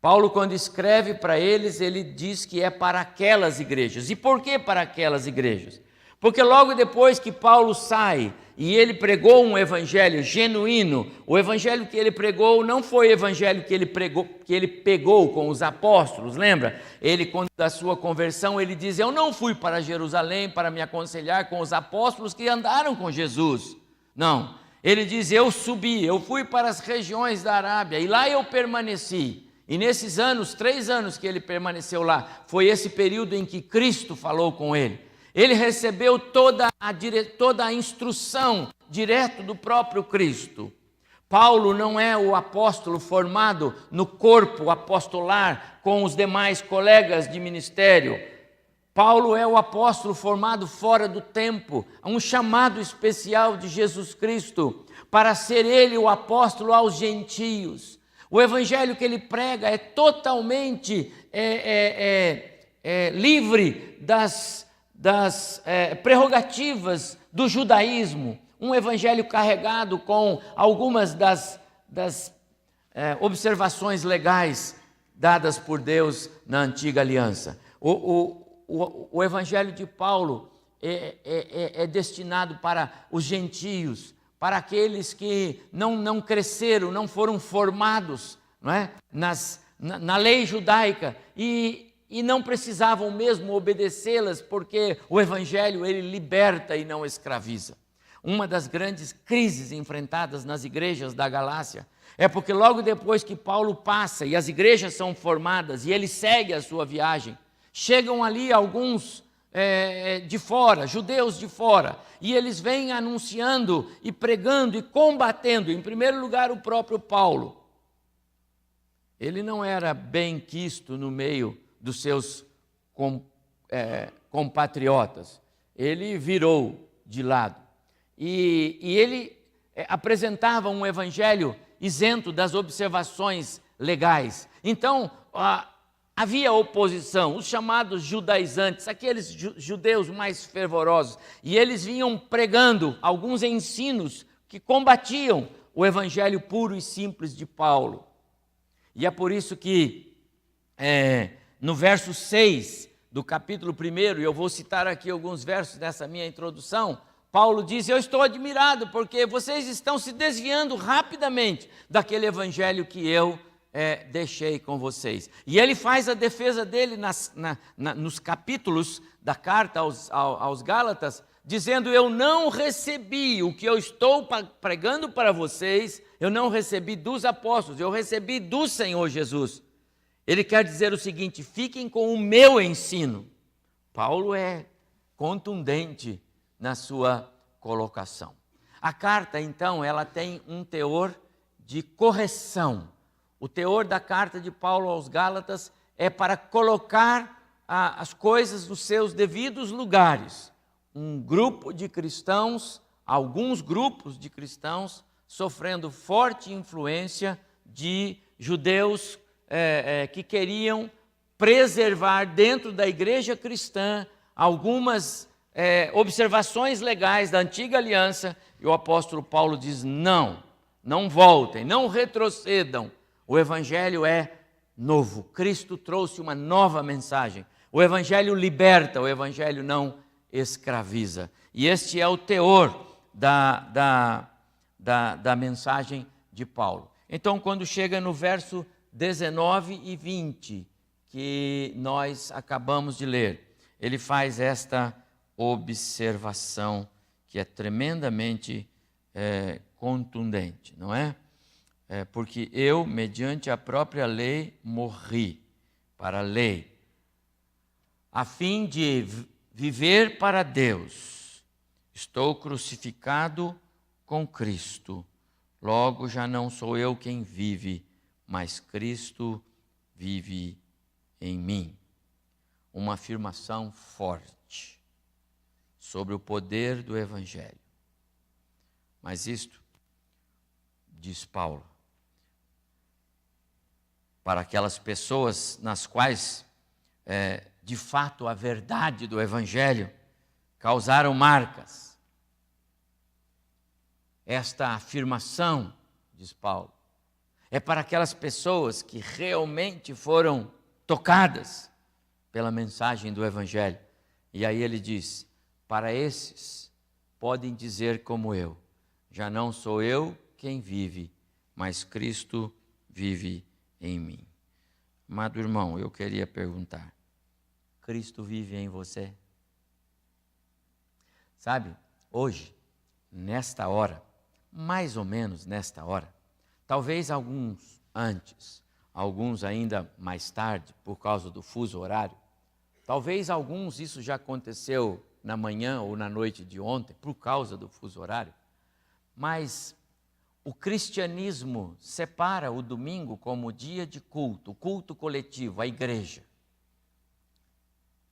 S3: Paulo, quando escreve para eles, ele diz que é para aquelas igrejas. E por que para aquelas igrejas? Porque logo depois que Paulo sai e ele pregou um evangelho genuíno, o evangelho que ele pregou não foi o evangelho que ele pegou com os apóstolos, lembra? Ele, quando da sua conversão, ele diz, eu não fui para Jerusalém para me aconselhar com os apóstolos que andaram com Jesus. Não, ele diz, eu subi, eu fui para as regiões da Arábia e lá eu permaneci. E nesses anos, 3 anos que ele permaneceu lá, foi esse período em que Cristo falou com ele. Ele recebeu toda a instrução direto do próprio Cristo. Paulo não é o apóstolo formado no corpo apostolar com os demais colegas de ministério. Paulo é o apóstolo formado fora do tempo, um chamado especial de Jesus Cristo, para ser ele o apóstolo aos gentios. O evangelho que ele prega é totalmente livre das prerrogativas do judaísmo, um evangelho carregado com algumas das observações legais dadas por Deus na antiga aliança. O evangelho de Paulo é destinado para os gentios, para aqueles que não cresceram, não foram formados, não é? Na lei judaica e não precisavam mesmo obedecê-las, porque o evangelho ele liberta e não escraviza. Uma das grandes crises enfrentadas nas igrejas da Galácia é porque logo depois que Paulo passa e as igrejas são formadas e ele segue a sua viagem, chegam ali alguns de fora, judeus de fora, e eles vêm anunciando e pregando e combatendo, em primeiro lugar, o próprio Paulo. Ele não era bem quisto no meio dos seus compatriotas. Ele virou de lado. E ele apresentava um evangelho isento das observações legais. Então, havia oposição, os chamados judaizantes, aqueles judeus mais fervorosos, e eles vinham pregando alguns ensinos que combatiam o evangelho puro e simples de Paulo. E é por isso que no verso 6 do capítulo 1, e eu vou citar aqui alguns versos dessa minha introdução, Paulo diz: eu estou admirado porque vocês estão se desviando rapidamente daquele evangelho que eu deixei com vocês. E ele faz a defesa dele nos capítulos da carta aos Gálatas, dizendo: eu não recebi o que eu estou pregando para vocês, eu não recebi dos apóstolos, eu recebi do Senhor Jesus. Ele quer dizer o seguinte: fiquem com o meu ensino. Paulo é contundente na sua colocação. A carta, então, ela tem um teor de correção. O teor da carta de Paulo aos Gálatas é para colocar as coisas nos seus devidos lugares. Um grupo de cristãos, alguns grupos de cristãos, sofrendo forte influência de judeus que queriam preservar dentro da igreja cristã algumas observações legais da antiga aliança, e o apóstolo Paulo diz: não voltem, não retrocedam, o evangelho é novo, Cristo trouxe uma nova mensagem, o evangelho liberta, o evangelho não escraviza, e este é o teor da mensagem de Paulo. Então, quando chega no verso 19 e 20, que nós acabamos de ler, ele faz esta observação que é tremendamente contundente, não é? Porque eu, mediante a própria lei, morri para a lei, a fim de viver para Deus. Estou crucificado com Cristo, logo já não sou eu quem vive, mas Cristo vive em mim. Uma afirmação forte sobre o poder do evangelho. Mas isto, diz Paulo, para aquelas pessoas nas quais, de fato, a verdade do evangelho causaram marcas. Esta afirmação, diz Paulo, é para aquelas pessoas que realmente foram tocadas pela mensagem do evangelho. E aí ele diz: para esses podem dizer como eu, já não sou eu quem vive, mas Cristo vive em mim. Amado irmão, eu queria perguntar: Cristo vive em você? Sabe, hoje, nesta hora, mais ou menos nesta hora, talvez alguns antes, alguns ainda mais tarde, por causa do fuso horário, talvez alguns isso já aconteceu na manhã ou na noite de ontem, por causa do fuso horário, mas o cristianismo separa o domingo como dia de culto, o culto coletivo, a igreja.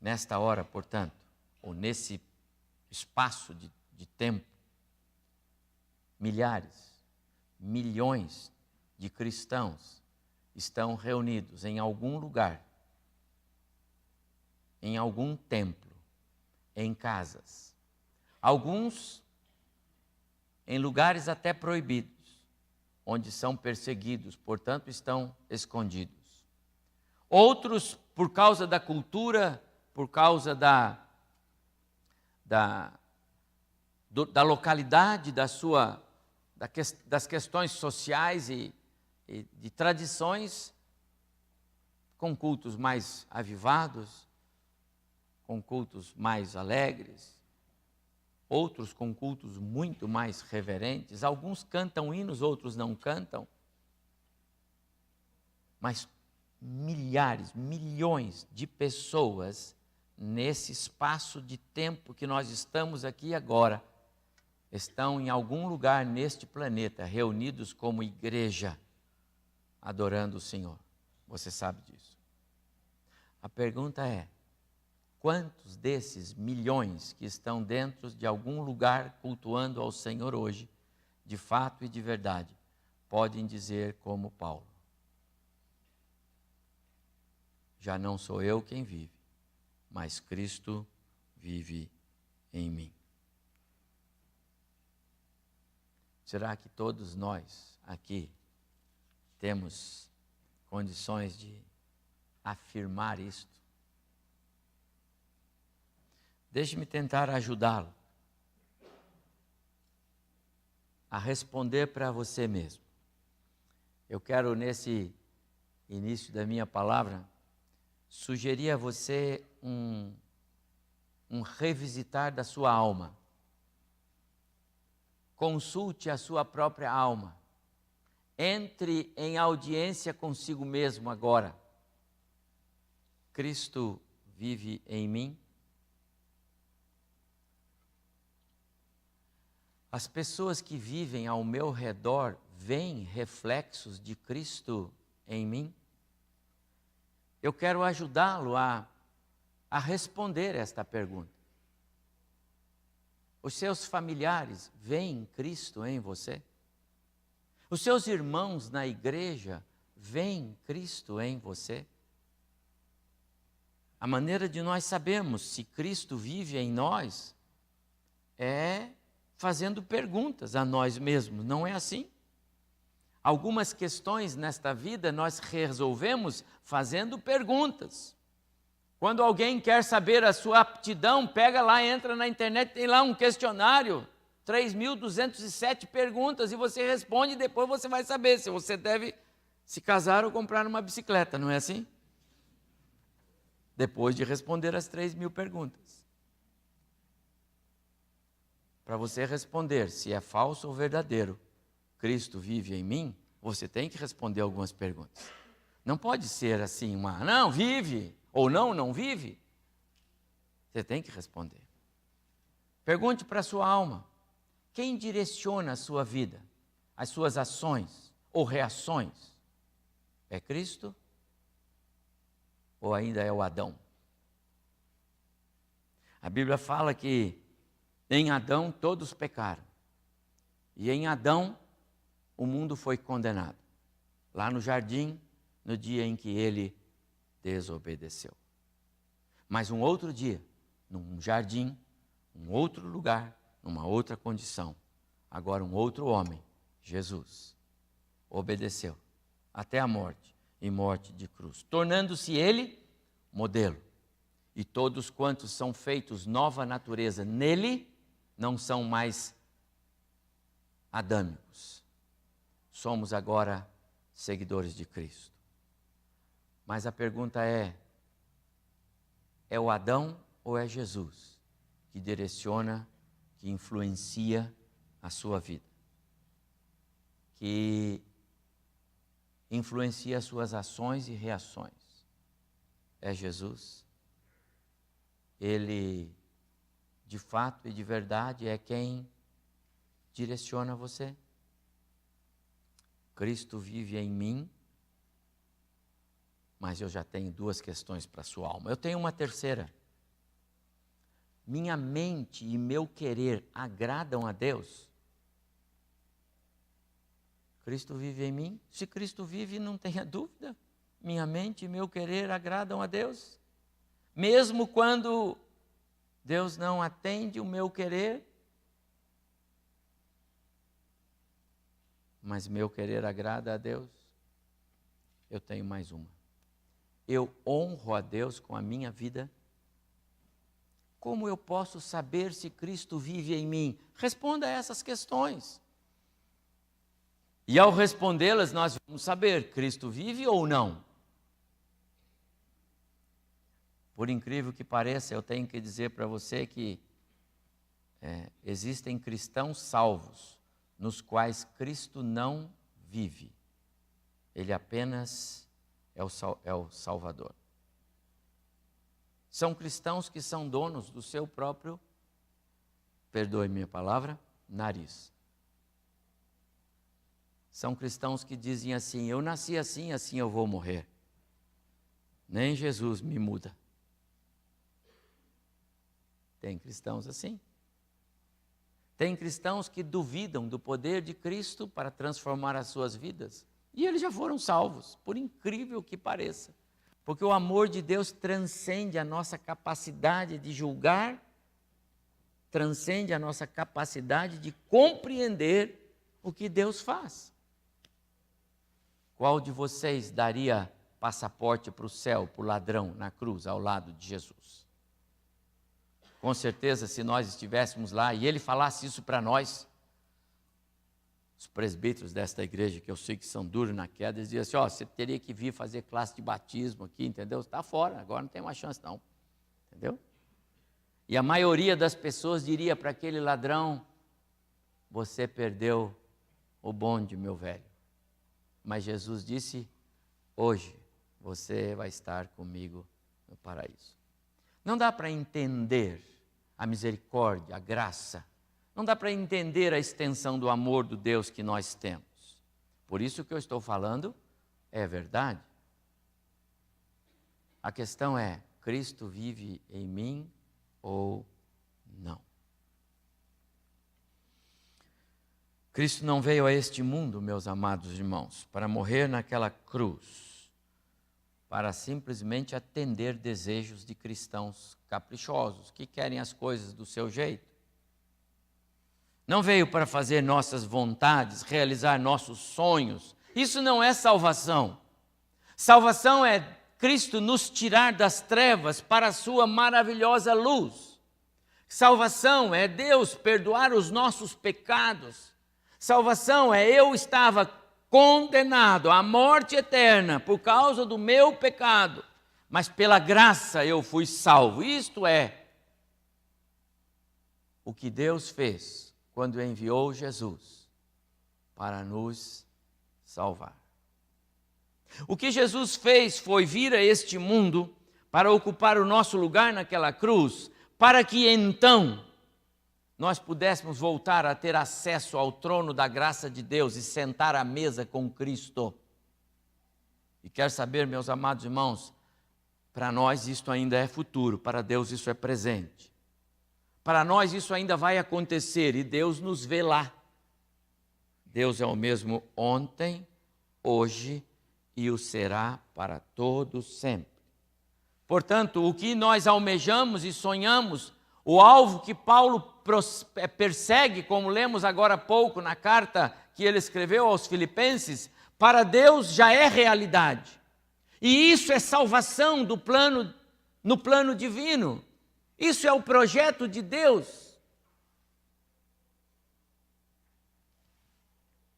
S3: Nesta hora, portanto, ou nesse espaço de tempo, milhares, milhões de cristãos estão reunidos em algum lugar, em algum templo, em casas. Alguns em lugares até proibidos, onde são perseguidos, portanto estão escondidos. Outros, por causa da cultura, por causa da localidade, das questões sociais e de tradições, com cultos mais avivados, com cultos mais alegres, outros com cultos muito mais reverentes. Alguns cantam hinos, outros não cantam. Mas milhares, milhões de pessoas nesse espaço de tempo que nós estamos aqui agora, estão em algum lugar neste planeta, reunidos como igreja, adorando o Senhor. Você sabe disso. A pergunta é: quantos desses milhões que estão dentro de algum lugar cultuando ao Senhor hoje, de fato e de verdade, podem dizer como Paulo: já não sou eu quem vive, mas Cristo vive em mim. Será que todos nós aqui temos condições de afirmar isto? Deixe-me tentar ajudá-lo a responder para você mesmo. Eu quero, nesse início da minha palavra, sugerir a você um revisitar da sua alma. Consulte a sua própria alma. Entre em audiência consigo mesmo agora. Cristo vive em mim? As pessoas que vivem ao meu redor veem reflexos de Cristo em mim? Eu quero ajudá-lo a responder esta pergunta. Os seus familiares veem Cristo em você? Os seus irmãos na igreja veem Cristo em você? A maneira de nós sabermos se Cristo vive em nós é fazendo perguntas a nós mesmos, não é assim? Algumas questões nesta vida nós resolvemos fazendo perguntas. Quando alguém quer saber a sua aptidão, pega lá, entra na internet, tem lá um questionário, 3.207 perguntas, e você responde, e depois você vai saber se você deve se casar ou comprar uma bicicleta, não é assim? Depois de responder as 3.000 perguntas. Para você responder se é falso ou verdadeiro, Cristo vive em mim, você tem que responder algumas perguntas. Não pode ser assim, não, vive, ou não vive. Você tem que responder. Pergunte para a sua alma, quem direciona a sua vida, as suas ações ou reações? É Cristo? Ou ainda é o Adão? A Bíblia fala que em Adão todos pecaram. E em Adão o mundo foi condenado. Lá no jardim, no dia em que ele desobedeceu. Mas um outro dia, num jardim, um outro lugar, numa outra condição, agora um outro homem, Jesus, obedeceu até a morte, e morte de cruz, tornando-se ele modelo. E todos quantos são feitos nova natureza nele, não são mais adâmicos. Somos agora seguidores de Cristo. Mas a pergunta é o Adão ou é Jesus que direciona, que influencia a sua vida? Que influencia as suas ações e reações? É Jesus? Ele, de fato e de verdade, é quem direciona você? Cristo vive em mim, mas eu já tenho duas questões para a sua alma. Eu tenho uma terceira. Minha mente e meu querer agradam a Deus? Cristo vive em mim? Se Cristo vive, não tenha dúvida. Minha mente e meu querer agradam a Deus? Mesmo quando Deus não atende o meu querer, mas meu querer agrada a Deus? Eu tenho mais uma. Eu honro a Deus com a minha vida? Como eu posso saber se Cristo vive em mim? Responda a essas questões. E ao respondê-las, nós vamos saber, Cristo vive ou não? Por incrível que pareça, eu tenho que dizer para você que existem cristãos salvos, nos quais Cristo não vive. Ele apenas é o Salvador. São cristãos que são donos do seu próprio, perdoe minha palavra, nariz. São cristãos que dizem assim, eu nasci assim, assim eu vou morrer. Nem Jesus me muda. Tem cristãos assim. Tem cristãos que duvidam do poder de Cristo para transformar as suas vidas. E eles já foram salvos, por incrível que pareça. Porque o amor de Deus transcende a nossa capacidade de julgar, transcende a nossa capacidade de compreender o que Deus faz. Qual de vocês daria passaporte para o céu, para o ladrão na cruz, ao lado de Jesus? Com certeza, se nós estivéssemos lá e ele falasse isso para nós, os presbíteros desta igreja, que eu sei que são duros na queda, eles diziam assim, você teria que vir fazer classe de batismo aqui, entendeu? Está fora, agora não tem mais chance não, entendeu? E a maioria das pessoas diria para aquele ladrão, você perdeu o bonde, meu velho. Mas Jesus disse, hoje você vai estar comigo no paraíso. Não dá para entender a misericórdia, a graça. Não dá para entender a extensão do amor do Deus que nós temos. Por isso que eu estou falando é verdade. A questão é, Cristo vive em mim ou não? Cristo não veio a este mundo, meus amados irmãos, para morrer naquela cruz, para simplesmente atender desejos de cristãos caprichosos, que querem as coisas do seu jeito. Não veio para fazer nossas vontades, realizar nossos sonhos. Isso não é salvação. Salvação é Cristo nos tirar das trevas para a sua maravilhosa luz. Salvação é Deus perdoar os nossos pecados. Salvação é eu estava condenado à morte eterna por causa do meu pecado, mas pela graça eu fui salvo. Isto é o que Deus fez quando enviou Jesus para nos salvar. O que Jesus fez foi vir a este mundo para ocupar o nosso lugar naquela cruz, para que então nós pudéssemos voltar a ter acesso ao trono da graça de Deus e sentar à mesa com Cristo. E quero saber, meus amados irmãos, para nós isto ainda é futuro, para Deus isso é presente. Para nós isso ainda vai acontecer e Deus nos vê lá. Deus é o mesmo ontem, hoje e o será para todos sempre. Portanto, o que nós almejamos e sonhamos, o alvo que Paulo persegue, como lemos agora há pouco na carta que ele escreveu aos Filipenses, para Deus já é realidade. E isso é salvação no plano divino. Isso é o projeto de Deus.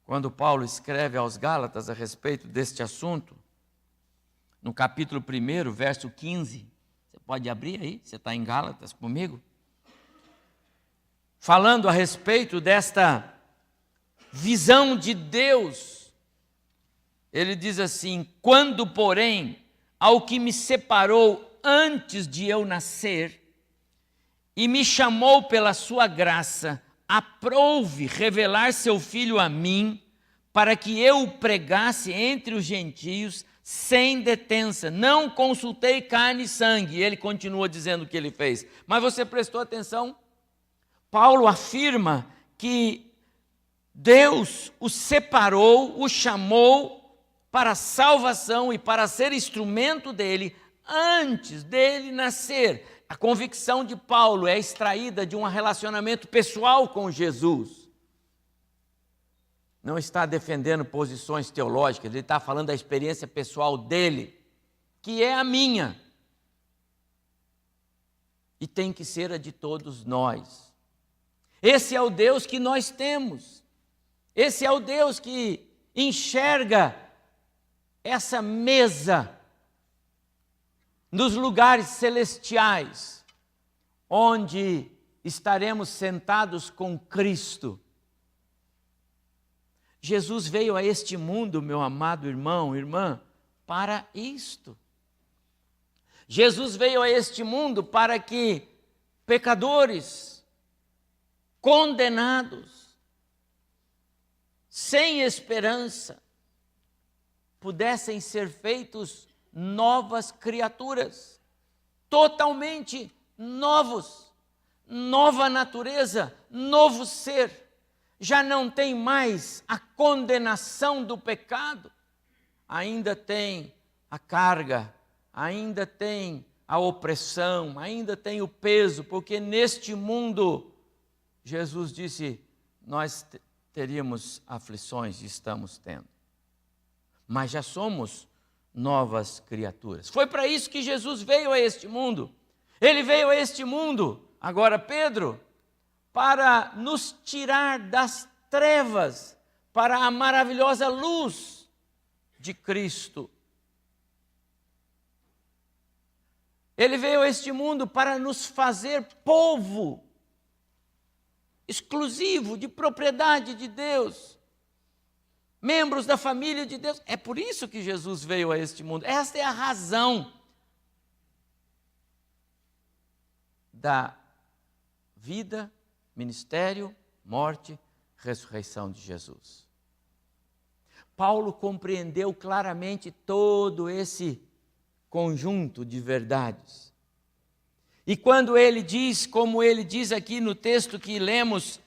S3: Quando Paulo escreve aos Gálatas a respeito deste assunto, no capítulo 1, verso 15, você pode abrir aí, você está em Gálatas comigo? Falando a respeito desta visão de Deus, ele diz assim, quando, porém, ao que me separou antes de eu nascer, e me chamou pela sua graça, aprouve revelar seu Filho a mim, para que eu o pregasse entre os gentios, sem detença. Não consultei carne e sangue. E ele continua dizendo o que ele fez. Mas você prestou atenção? Paulo afirma que Deus o separou, o chamou para a salvação e para ser instrumento dele antes dele nascer. A convicção de Paulo é extraída de um relacionamento pessoal com Jesus. Não está defendendo posições teológicas, ele está falando da experiência pessoal dele, que é a minha. E tem que ser a de todos nós. Esse é o Deus que nós temos. Esse é o Deus que enxerga essa mesa nos lugares celestiais, onde estaremos sentados com Cristo. Jesus veio a este mundo, meu amado irmão, irmã, para isto. Jesus veio a este mundo para que pecadores, condenados, sem esperança, pudessem ser feitos novas criaturas, totalmente novos, nova natureza, novo ser. Já não tem mais a condenação do pecado, ainda tem a carga, ainda tem a opressão, ainda tem o peso, porque neste mundo, Jesus disse, nós teríamos aflições e estamos tendo. Mas já somos novas criaturas. Foi para isso que Jesus veio a este mundo. Ele veio a este mundo, agora Pedro, para nos tirar das trevas, para a maravilhosa luz de Cristo. Ele veio a este mundo para nos fazer povo exclusivo, de propriedade de Deus, membros da família de Deus. É por isso que Jesus veio a este mundo. Esta é a razão da vida, ministério, morte, ressurreição de Jesus. Paulo compreendeu claramente todo esse conjunto de verdades. E quando ele diz, como ele diz aqui no texto que lemos,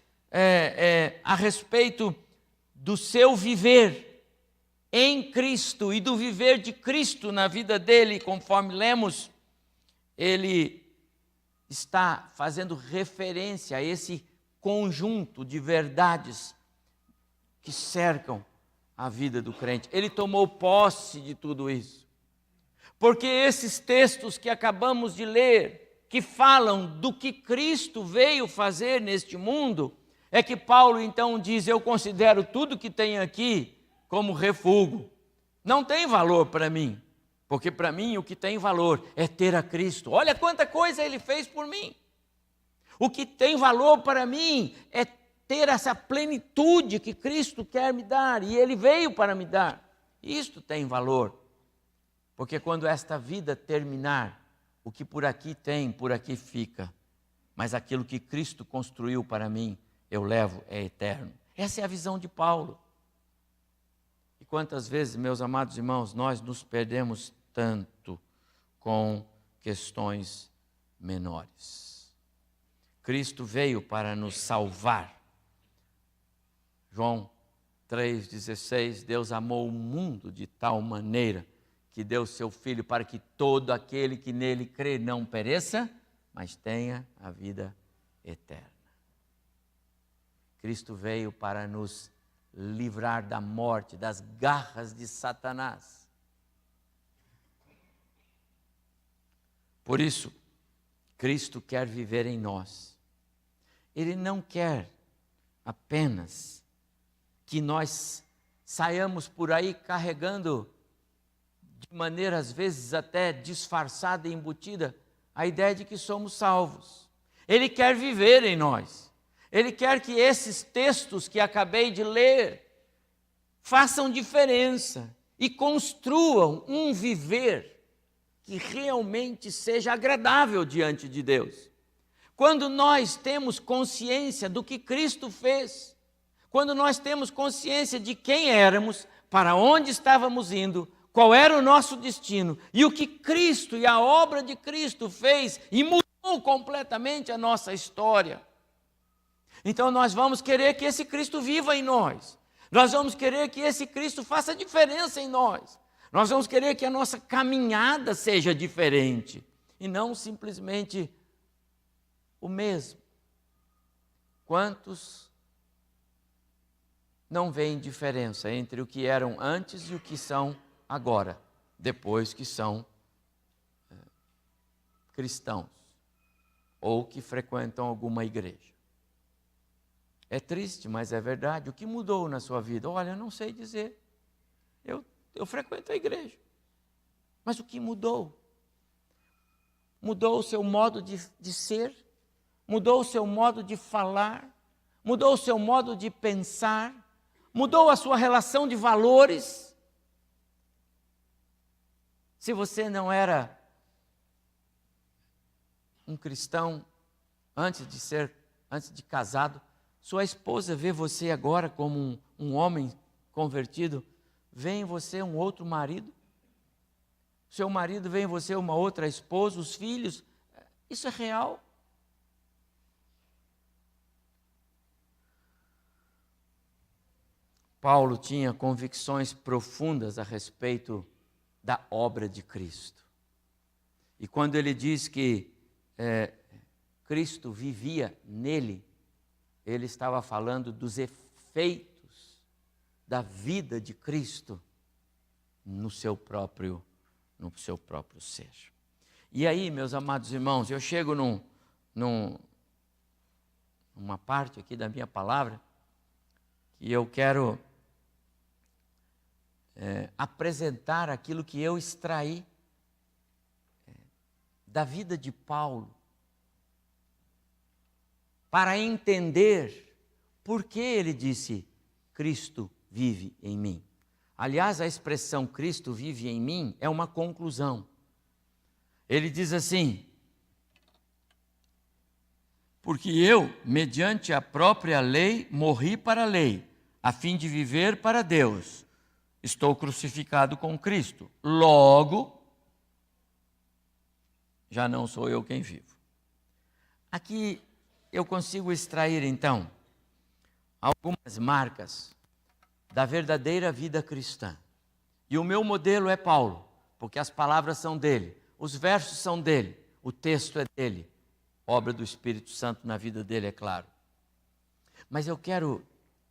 S3: a respeito do seu viver em Cristo e do viver de Cristo na vida dele, conforme lemos, ele está fazendo referência a esse conjunto de verdades que cercam a vida do crente. Ele tomou posse de tudo isso. Porque esses textos que acabamos de ler, que falam do que Cristo veio fazer neste mundo, é que Paulo então diz, eu considero tudo que tem aqui como refúgio. Não tem valor para mim, porque para mim o que tem valor é ter a Cristo. Olha quanta coisa ele fez por mim. O que tem valor para mim é ter essa plenitude que Cristo quer me dar, e ele veio para me dar. Isto tem valor, porque quando esta vida terminar, o que por aqui tem, por aqui fica. Mas aquilo que Cristo construiu para mim, eu levo, é eterno. Essa é a visão de Paulo. E quantas vezes, meus amados irmãos, nós nos perdemos tanto com questões menores. Cristo veio para nos salvar. João 3,16, Deus amou o mundo de tal maneira que deu seu Filho para que todo aquele que nele crê não pereça, mas tenha a vida eterna. Cristo veio para nos livrar da morte, das garras de Satanás. Por isso, Cristo quer viver em nós. Ele não quer apenas que nós saiamos por aí carregando de maneira às vezes até disfarçada e embutida, a ideia de que somos salvos. Ele quer viver em nós. Ele quer que esses textos que acabei de ler façam diferença e construam um viver que realmente seja agradável diante de Deus. Quando nós temos consciência do que Cristo fez, quando nós temos consciência de quem éramos, para onde estávamos indo, qual era o nosso destino e o que Cristo e a obra de Cristo fez e mudou completamente a nossa história. Então nós vamos querer que esse Cristo viva em nós. Nós vamos querer que esse Cristo faça diferença em nós. Nós vamos querer que a nossa caminhada seja diferente e não simplesmente o mesmo. Quantos não veem diferença entre o que eram antes e o que são agora, depois que são cristãos ou que frequentam alguma igreja? É triste, mas é verdade. O que mudou na sua vida? Olha, eu não sei dizer. Eu frequento a igreja. Mas o que mudou? Mudou o seu modo de ser? Mudou o seu modo de falar? Mudou o seu modo de pensar? Mudou a sua relação de valores? Se você não era um cristão antes de casado, sua esposa vê você agora como um homem convertido, vê em você um outro marido, seu marido vê em você uma outra esposa, os filhos, isso é real. Paulo tinha convicções profundas a respeito da obra de Cristo. E quando ele diz que Cristo vivia nele, ele estava falando dos efeitos da vida de Cristo no seu próprio ser. E aí, meus amados irmãos, eu chego numa parte aqui da minha palavra que eu quero apresentar aquilo que eu extraí da vida de Paulo, para entender por que ele disse: Cristo vive em mim. Aliás, a expressão Cristo vive em mim é uma conclusão. Ele diz assim: porque eu, mediante a própria lei, morri para a lei, a fim de viver para Deus. Estou crucificado com Cristo. Logo, já não sou eu quem vivo. Aqui eu consigo extrair, então, algumas marcas da verdadeira vida cristã. E o meu modelo é Paulo, porque as palavras são dele, os versos são dele, o texto é dele, obra do Espírito Santo na vida dele, é claro. Mas eu quero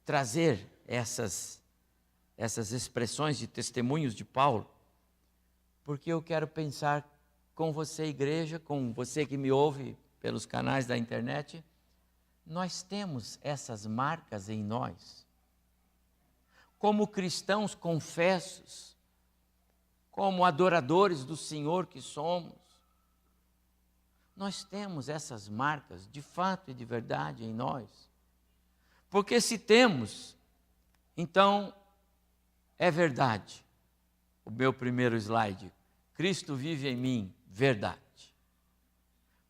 S3: trazer essas expressões de testemunhos de Paulo, porque eu quero pensar com você, igreja, com você que me ouve pelos canais da internet. Nós temos essas marcas em nós. Como cristãos confessos, como adoradores do Senhor que somos, nós temos essas marcas de fato e de verdade em nós. Porque se temos, então é verdade. O meu primeiro slide, Cristo vive em mim, verdade.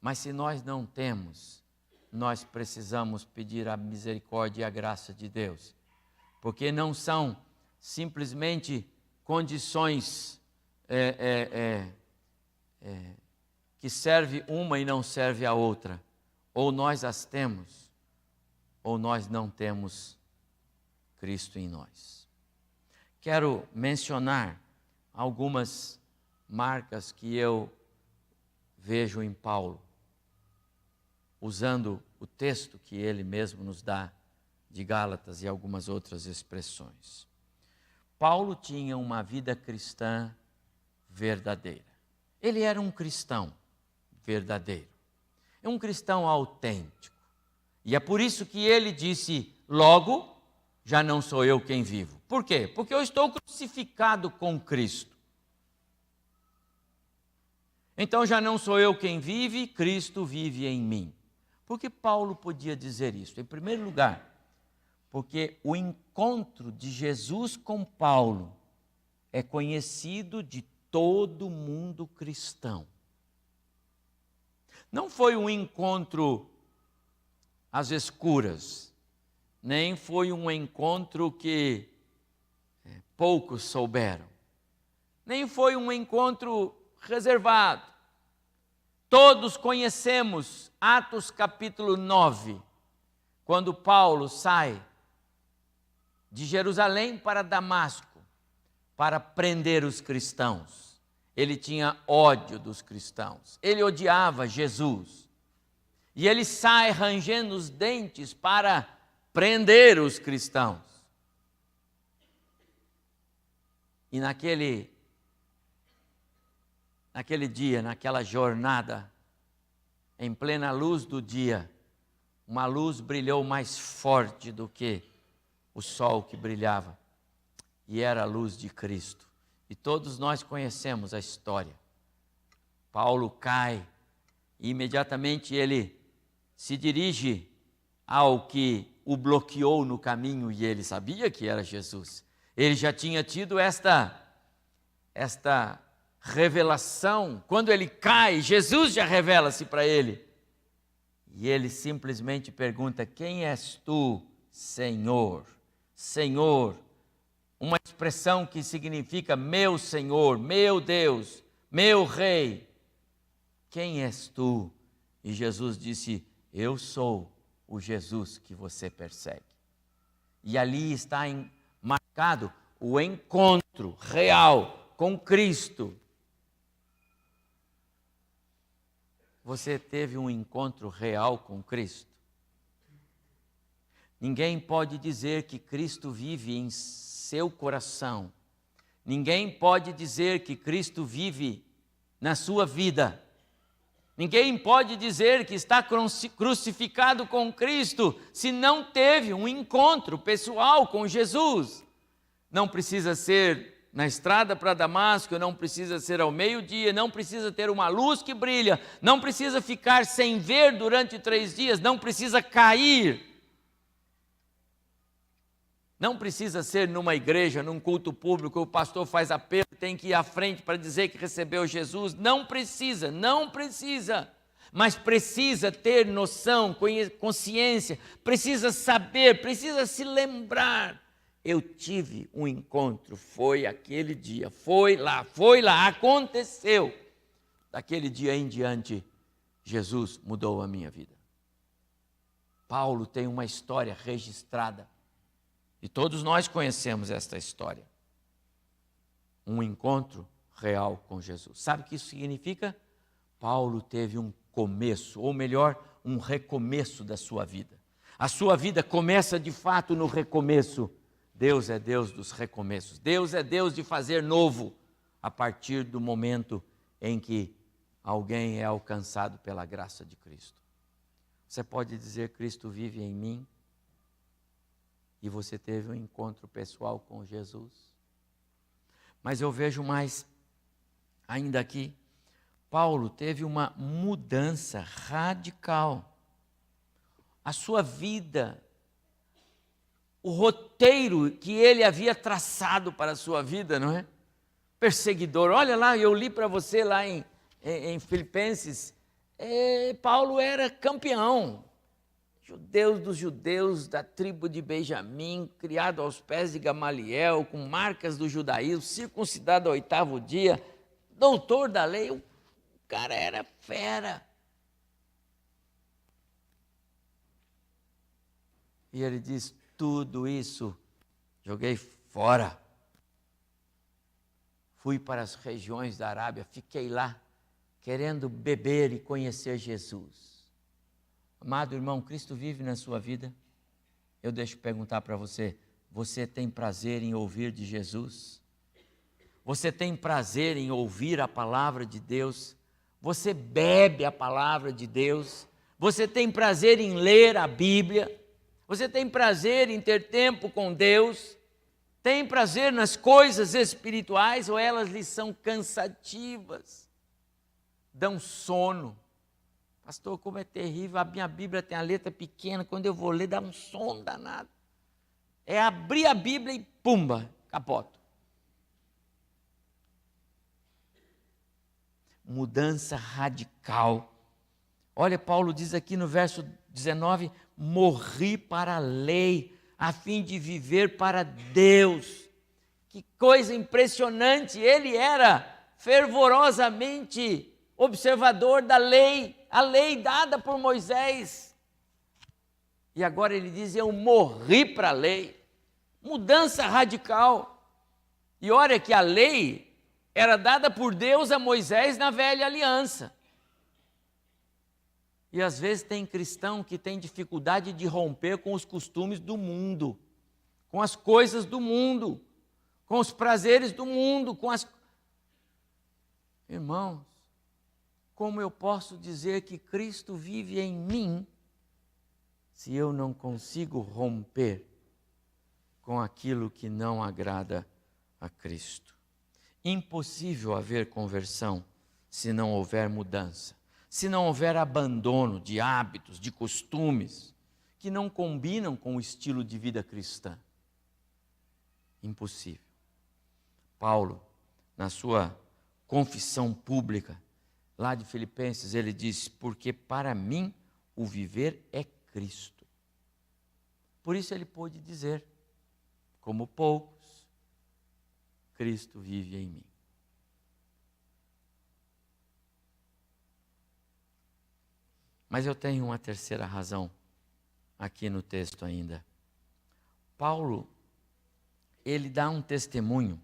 S3: Mas se nós não temos, nós precisamos pedir a misericórdia e a graça de Deus. Porque não são simplesmente condições que serve uma e não serve a outra. Ou nós as temos, ou nós não temos Cristo em nós. Quero mencionar algumas marcas que eu vejo em Paulo, usando o texto que ele mesmo nos dá de Gálatas e algumas outras expressões. Paulo tinha uma vida cristã verdadeira. Ele era um cristão verdadeiro, é um cristão autêntico. E é por isso que ele disse: logo, já não sou eu quem vivo. Por quê? Porque eu estou crucificado com Cristo. Então já não sou eu quem vive, Cristo vive em mim. Por que Paulo podia dizer isso? Em primeiro lugar, porque o encontro de Jesus com Paulo é conhecido de todo mundo cristão. Não foi um encontro às escuras, nem foi um encontro que poucos souberam, nem foi um encontro reservado. Todos conhecemos Atos capítulo 9, quando Paulo sai de Jerusalém para Damasco para prender os cristãos. Ele tinha ódio dos cristãos, ele odiava Jesus. E ele sai rangendo os dentes para prender os cristãos. E naquele dia, naquela jornada, em plena luz do dia, uma luz brilhou mais forte do que o sol que brilhava, e era a luz de Cristo. E todos nós conhecemos a história. Paulo cai, e imediatamente ele se dirige ao que o bloqueou no caminho, e ele sabia que era Jesus. Ele já tinha tido esta revelação. Quando ele cai, Jesus já revela-se para ele. E ele simplesmente pergunta: quem és tu, Senhor? Senhor, uma expressão que significa meu Senhor, meu Deus, meu Rei. Quem és tu? E Jesus disse: eu sou o Jesus que você persegue. E ali está marcado o encontro real com Cristo. você teve um encontro real com Cristo? Ninguém pode dizer que Cristo vive em seu coração. Ninguém pode dizer que Cristo vive na sua vida. Ninguém pode dizer que está crucificado com Cristo se não teve um encontro pessoal com Jesus. Não precisa ser na estrada para Damasco, não precisa ser ao meio-dia, não precisa ter uma luz que brilha, não precisa ficar sem ver durante 3 dias, não precisa cair. Não precisa ser numa igreja, num culto público, o pastor faz apelo, tem que ir à frente para dizer que recebeu Jesus. Não precisa, não precisa. Mas precisa ter noção, consciência, precisa saber, precisa se lembrar. Eu tive um encontro, foi aquele dia, foi lá, aconteceu. Daquele dia em diante, Jesus mudou a minha vida. Paulo tem uma história registrada. E todos nós conhecemos esta história. Um encontro real com Jesus. Sabe o que isso significa? Paulo teve um começo, ou melhor, um recomeço da sua vida. A sua vida começa de fato no recomeço. Deus é Deus dos recomeços. Deus é Deus de fazer novo a partir do momento em que alguém é alcançado pela graça de Cristo. Você pode dizer: Cristo vive em mim? E você teve um encontro pessoal com Jesus. Mas eu vejo mais ainda aqui. Paulo teve uma mudança radical. A sua vida, o roteiro que ele havia traçado para a sua vida, não é? Perseguidor. Olha lá, eu li para você lá em Filipenses. Paulo era campeão. Judeus dos judeus, da tribo de Benjamim, criado aos pés de Gamaliel, com marcas do judaísmo, circuncidado ao 8º dia, doutor da lei, o cara era fera. E ele diz: tudo isso joguei fora. Fui para as regiões da Arábia, fiquei lá, querendo beber e conhecer Jesus. Amado irmão, Cristo vive na sua vida? Eu deixo perguntar para você: você tem prazer em ouvir de Jesus? Você tem prazer em ouvir a palavra de Deus? Você bebe a palavra de Deus? Você tem prazer em ler a Bíblia? Você tem prazer em ter tempo com Deus? Tem prazer nas coisas espirituais ou elas lhe são cansativas? Dão sono? Pastor, como é terrível, a minha Bíblia tem a letra pequena, quando eu vou ler dá um sono danado. É abrir a Bíblia e pumba, capoto. Mudança radical. Olha, Paulo diz aqui no verso 19, morri para a lei, a fim de viver para Deus. Que coisa impressionante, ele era fervorosamente observador da lei, a lei dada por Moisés. E agora ele diz: eu morri para a lei. Mudança radical. E olha que a lei era dada por Deus a Moisés na velha aliança. E às vezes tem cristão que tem dificuldade de romper com os costumes do mundo, com as coisas do mundo, com os prazeres do mundo, com as... Irmãos, como eu posso dizer que Cristo vive em mim se eu não consigo romper com aquilo que não agrada a Cristo? Impossível haver conversão se não houver mudança, se não houver abandono de hábitos, de costumes que não combinam com o estilo de vida cristã. Impossível. Paulo, na sua confissão pública, lá de Filipenses, ele diz: porque para mim o viver é Cristo. Por isso ele pôde dizer, como poucos, Cristo vive em mim. Mas eu tenho uma terceira razão aqui no texto ainda. Paulo, ele dá um testemunho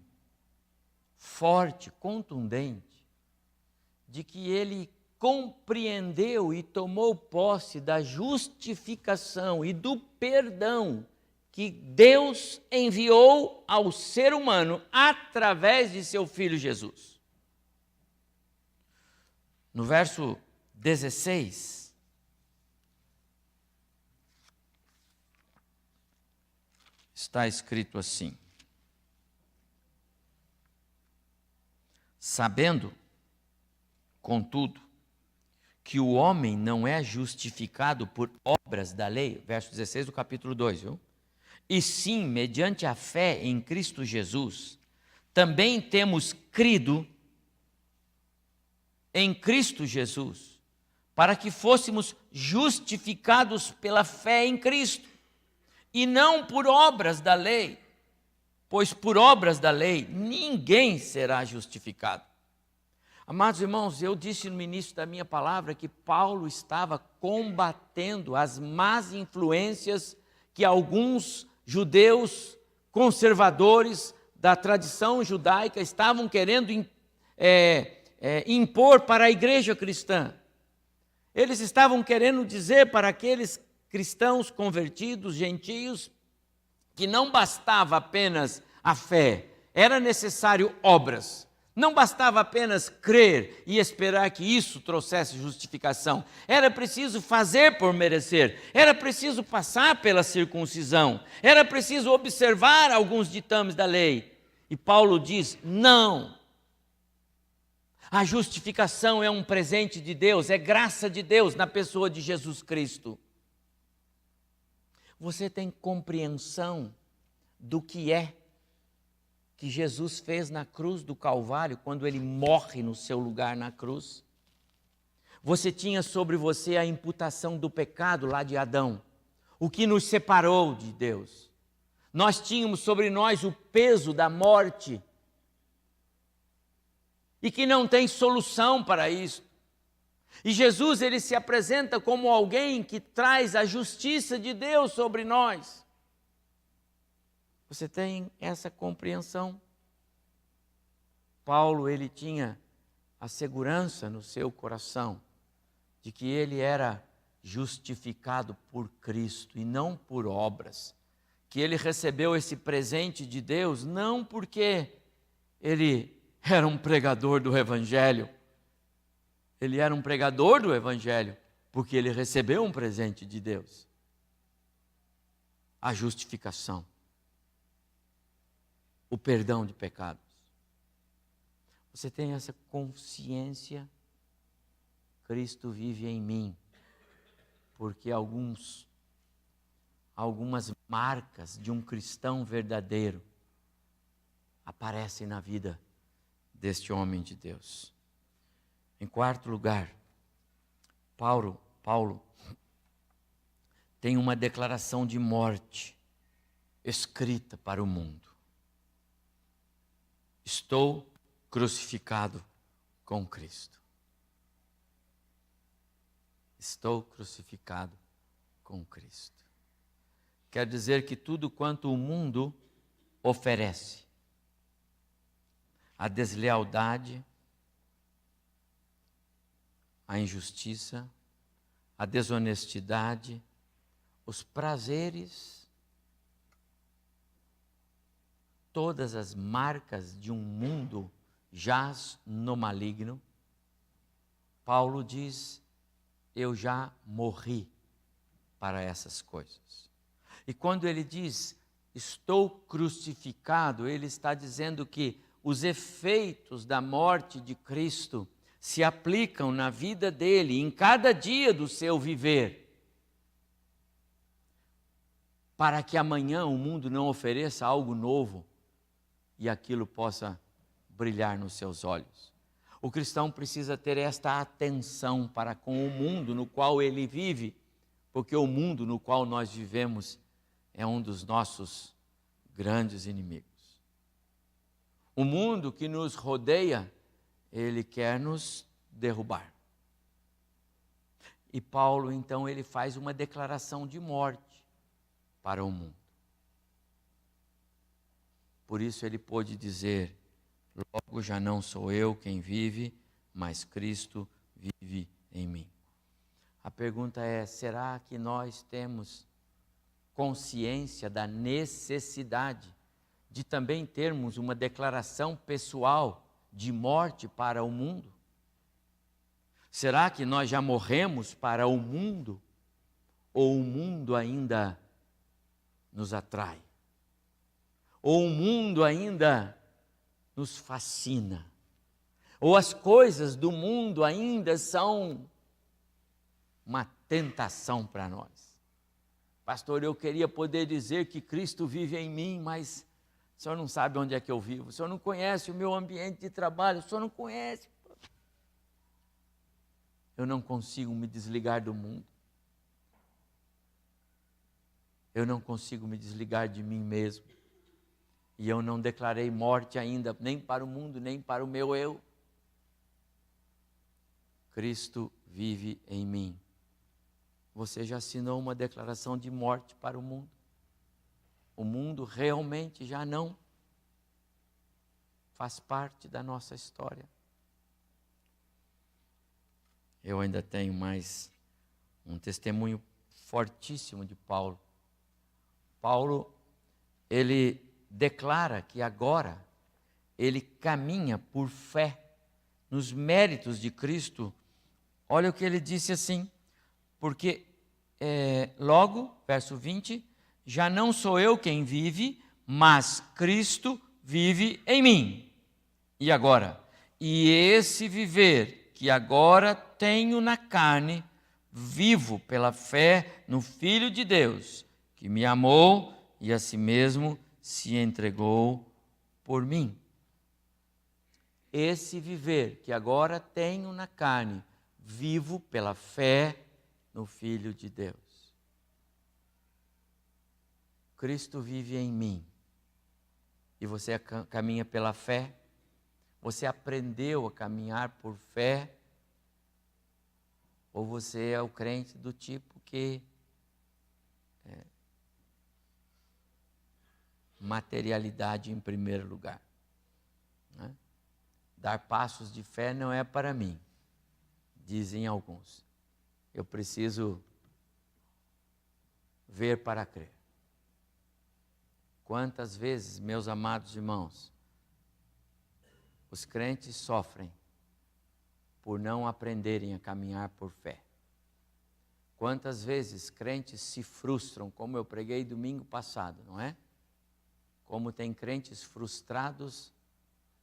S3: forte, contundente, de que ele compreendeu e tomou posse da justificação e do perdão que Deus enviou ao ser humano através de seu Filho Jesus. No verso 16, está escrito assim: sabendo, contudo, que o homem não é justificado por obras da lei, verso 16 do capítulo 2, viu? E sim, mediante a fé em Cristo Jesus, também temos crido em Cristo Jesus, para que fôssemos justificados pela fé em Cristo, e não por obras da lei, pois por obras da lei ninguém será justificado. Amados irmãos, eu disse no início da minha palavra que Paulo estava combatendo as más influências que alguns judeus conservadores da tradição judaica estavam querendo impor para a igreja cristã. Eles estavam querendo dizer para aqueles cristãos convertidos, gentios, que não bastava apenas a fé, era necessário obras. Não bastava apenas crer e esperar que isso trouxesse justificação. Era preciso fazer por merecer. Era preciso passar pela circuncisão. Era preciso observar alguns ditames da lei. E Paulo diz: não. A justificação é um presente de Deus, é graça de Deus na pessoa de Jesus Cristo. Você tem compreensão do que é que Jesus fez na cruz do Calvário, quando ele morre no seu lugar na cruz? Você tinha sobre você a imputação do pecado lá de Adão, o que nos separou de Deus. Nós tínhamos sobre nós o peso da morte, e que não tem solução para isso. E Jesus, ele se apresenta como alguém que traz a justiça de Deus sobre nós. Você tem essa compreensão? Paulo, ele tinha a segurança no seu coração de que ele era justificado por Cristo e não por obras. Que ele recebeu esse presente de Deus não porque ele era um pregador do Evangelho. Ele era um pregador do Evangelho porque ele recebeu um presente de Deus. A justificação. O perdão de pecados. Você tem essa consciência? Cristo vive em mim, porque algumas marcas de um cristão verdadeiro aparecem na vida deste homem de Deus. Em quarto lugar, Paulo tem uma declaração de morte escrita para o mundo. Estou crucificado com Cristo. Estou crucificado com Cristo. Quer dizer que tudo quanto o mundo oferece, a deslealdade, a injustiça, a desonestidade, os prazeres, todas as marcas de um mundo jaz no maligno. Paulo diz: eu já morri para essas coisas. E quando ele diz, estou crucificado, ele está dizendo que os efeitos da morte de Cristo se aplicam na vida dele, em cada dia do seu viver, para que amanhã o mundo não ofereça algo novo e aquilo possa brilhar nos seus olhos. O cristão precisa ter esta atenção para com o mundo no qual ele vive, porque o mundo no qual nós vivemos é um dos nossos grandes inimigos. O mundo que nos rodeia, ele quer nos derrubar. E Paulo, então, ele faz uma declaração de morte para o mundo. Por isso ele pôde dizer: logo já não sou eu quem vive, mas Cristo vive em mim. A pergunta é: será que nós temos consciência da necessidade de também termos uma declaração pessoal de morte para o mundo? Será que nós já morremos para o mundo? Ou o mundo ainda nos atrai? Ou o mundo ainda nos fascina? Ou as coisas do mundo ainda são uma tentação para nós? Pastor, eu queria poder dizer que Cristo vive em mim, mas o senhor não sabe onde é que eu vivo, o senhor não conhece o meu ambiente de trabalho, o senhor não conhece. Eu não consigo me desligar do mundo. Eu não consigo me desligar de mim mesmo. E eu não declarei morte ainda, nem para o mundo, nem para o meu eu. Cristo vive em mim. Você já assinou uma declaração de morte para o mundo? O mundo realmente já não faz parte da nossa história. Eu ainda tenho mais um testemunho fortíssimo de Paulo. Paulo, ele declara que agora ele caminha por fé nos méritos de Cristo. Olha o que ele disse assim: porque logo, verso 20, já não sou eu quem vive, mas Cristo vive em mim. E agora? E esse viver que agora tenho na carne, vivo pela fé no Filho de Deus, que me amou e a si mesmo se entregou por mim. Esse viver que agora tenho na carne, vivo pela fé no Filho de Deus. Cristo vive em mim. E você caminha pela fé? Você aprendeu a caminhar por fé? Ou você é o crente do tipo que materialidade em primeiro lugar, né? Dar passos de fé não é para mim, dizem alguns. Eu preciso ver para crer. Quantas vezes, meus amados irmãos, os crentes sofrem por não aprenderem a caminhar por fé. Quantas vezes crentes se frustram, como eu preguei domingo passado, não é? Como tem crentes frustrados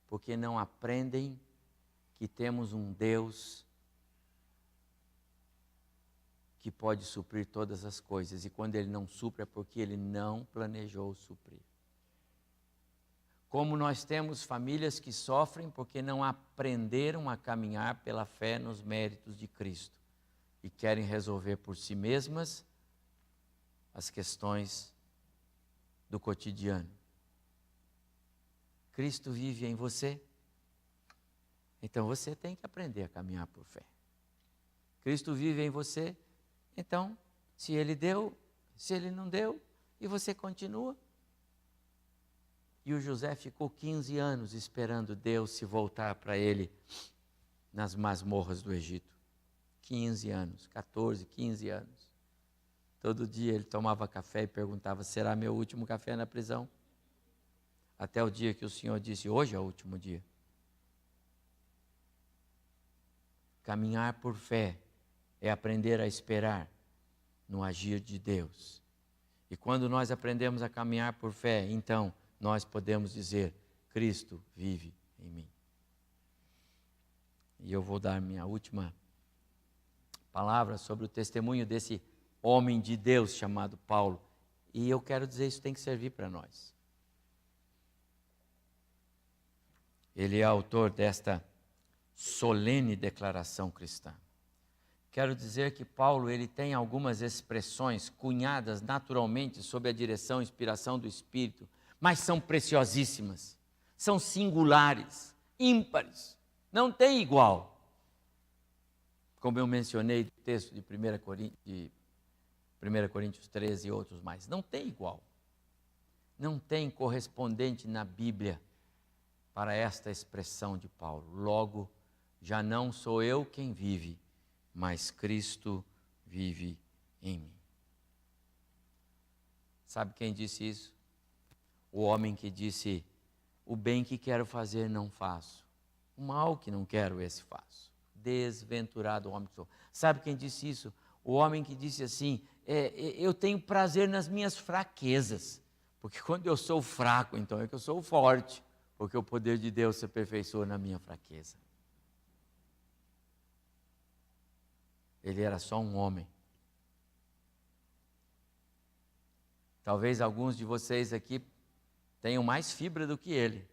S3: porque não aprendem que temos um Deus que pode suprir todas as coisas. E quando Ele não supre é porque Ele não planejou suprir. Como nós temos famílias que sofrem porque não aprenderam a caminhar pela fé nos méritos de Cristo e querem resolver por si mesmas as questões do cotidiano. Cristo vive em você, então você tem que aprender a caminhar por fé. Cristo vive em você, então, se Ele deu, se Ele não deu, e você continua. E o José ficou 15 anos esperando Deus se voltar para ele nas masmorras do Egito. 15 anos, 14, 15 anos. Todo dia ele tomava café e perguntava: será meu último café na prisão? Até o dia que o Senhor disse: hoje é o último dia. Caminhar por fé é aprender a esperar no agir de Deus. E quando nós aprendemos a caminhar por fé, então nós podemos dizer: Cristo vive em mim. E eu vou dar minha última palavra sobre o testemunho desse homem de Deus chamado Paulo. E eu quero dizer, isso tem que servir para nós. Ele é autor desta solene declaração cristã. Quero dizer que Paulo, ele tem algumas expressões cunhadas naturalmente sob a direção e inspiração do Espírito, mas são preciosíssimas, são singulares, ímpares, não tem igual. Como eu mencionei do texto de 1 Coríntios 13 e outros mais, não tem igual. Não tem correspondente na Bíblia para esta expressão de Paulo. Logo, já não sou eu quem vive, mas Cristo vive em mim. Sabe quem disse isso? O homem que disse: o bem que quero fazer não faço, o mal que não quero esse faço. Desventurado homem que sou. Sabe quem disse isso? O homem que disse assim: eu tenho prazer nas minhas fraquezas, porque quando eu sou fraco, então é que eu sou forte, porque o poder de Deus se aperfeiçoa na minha fraqueza. Ele era só um homem. Talvez alguns de vocês aqui tenham mais fibra do que ele,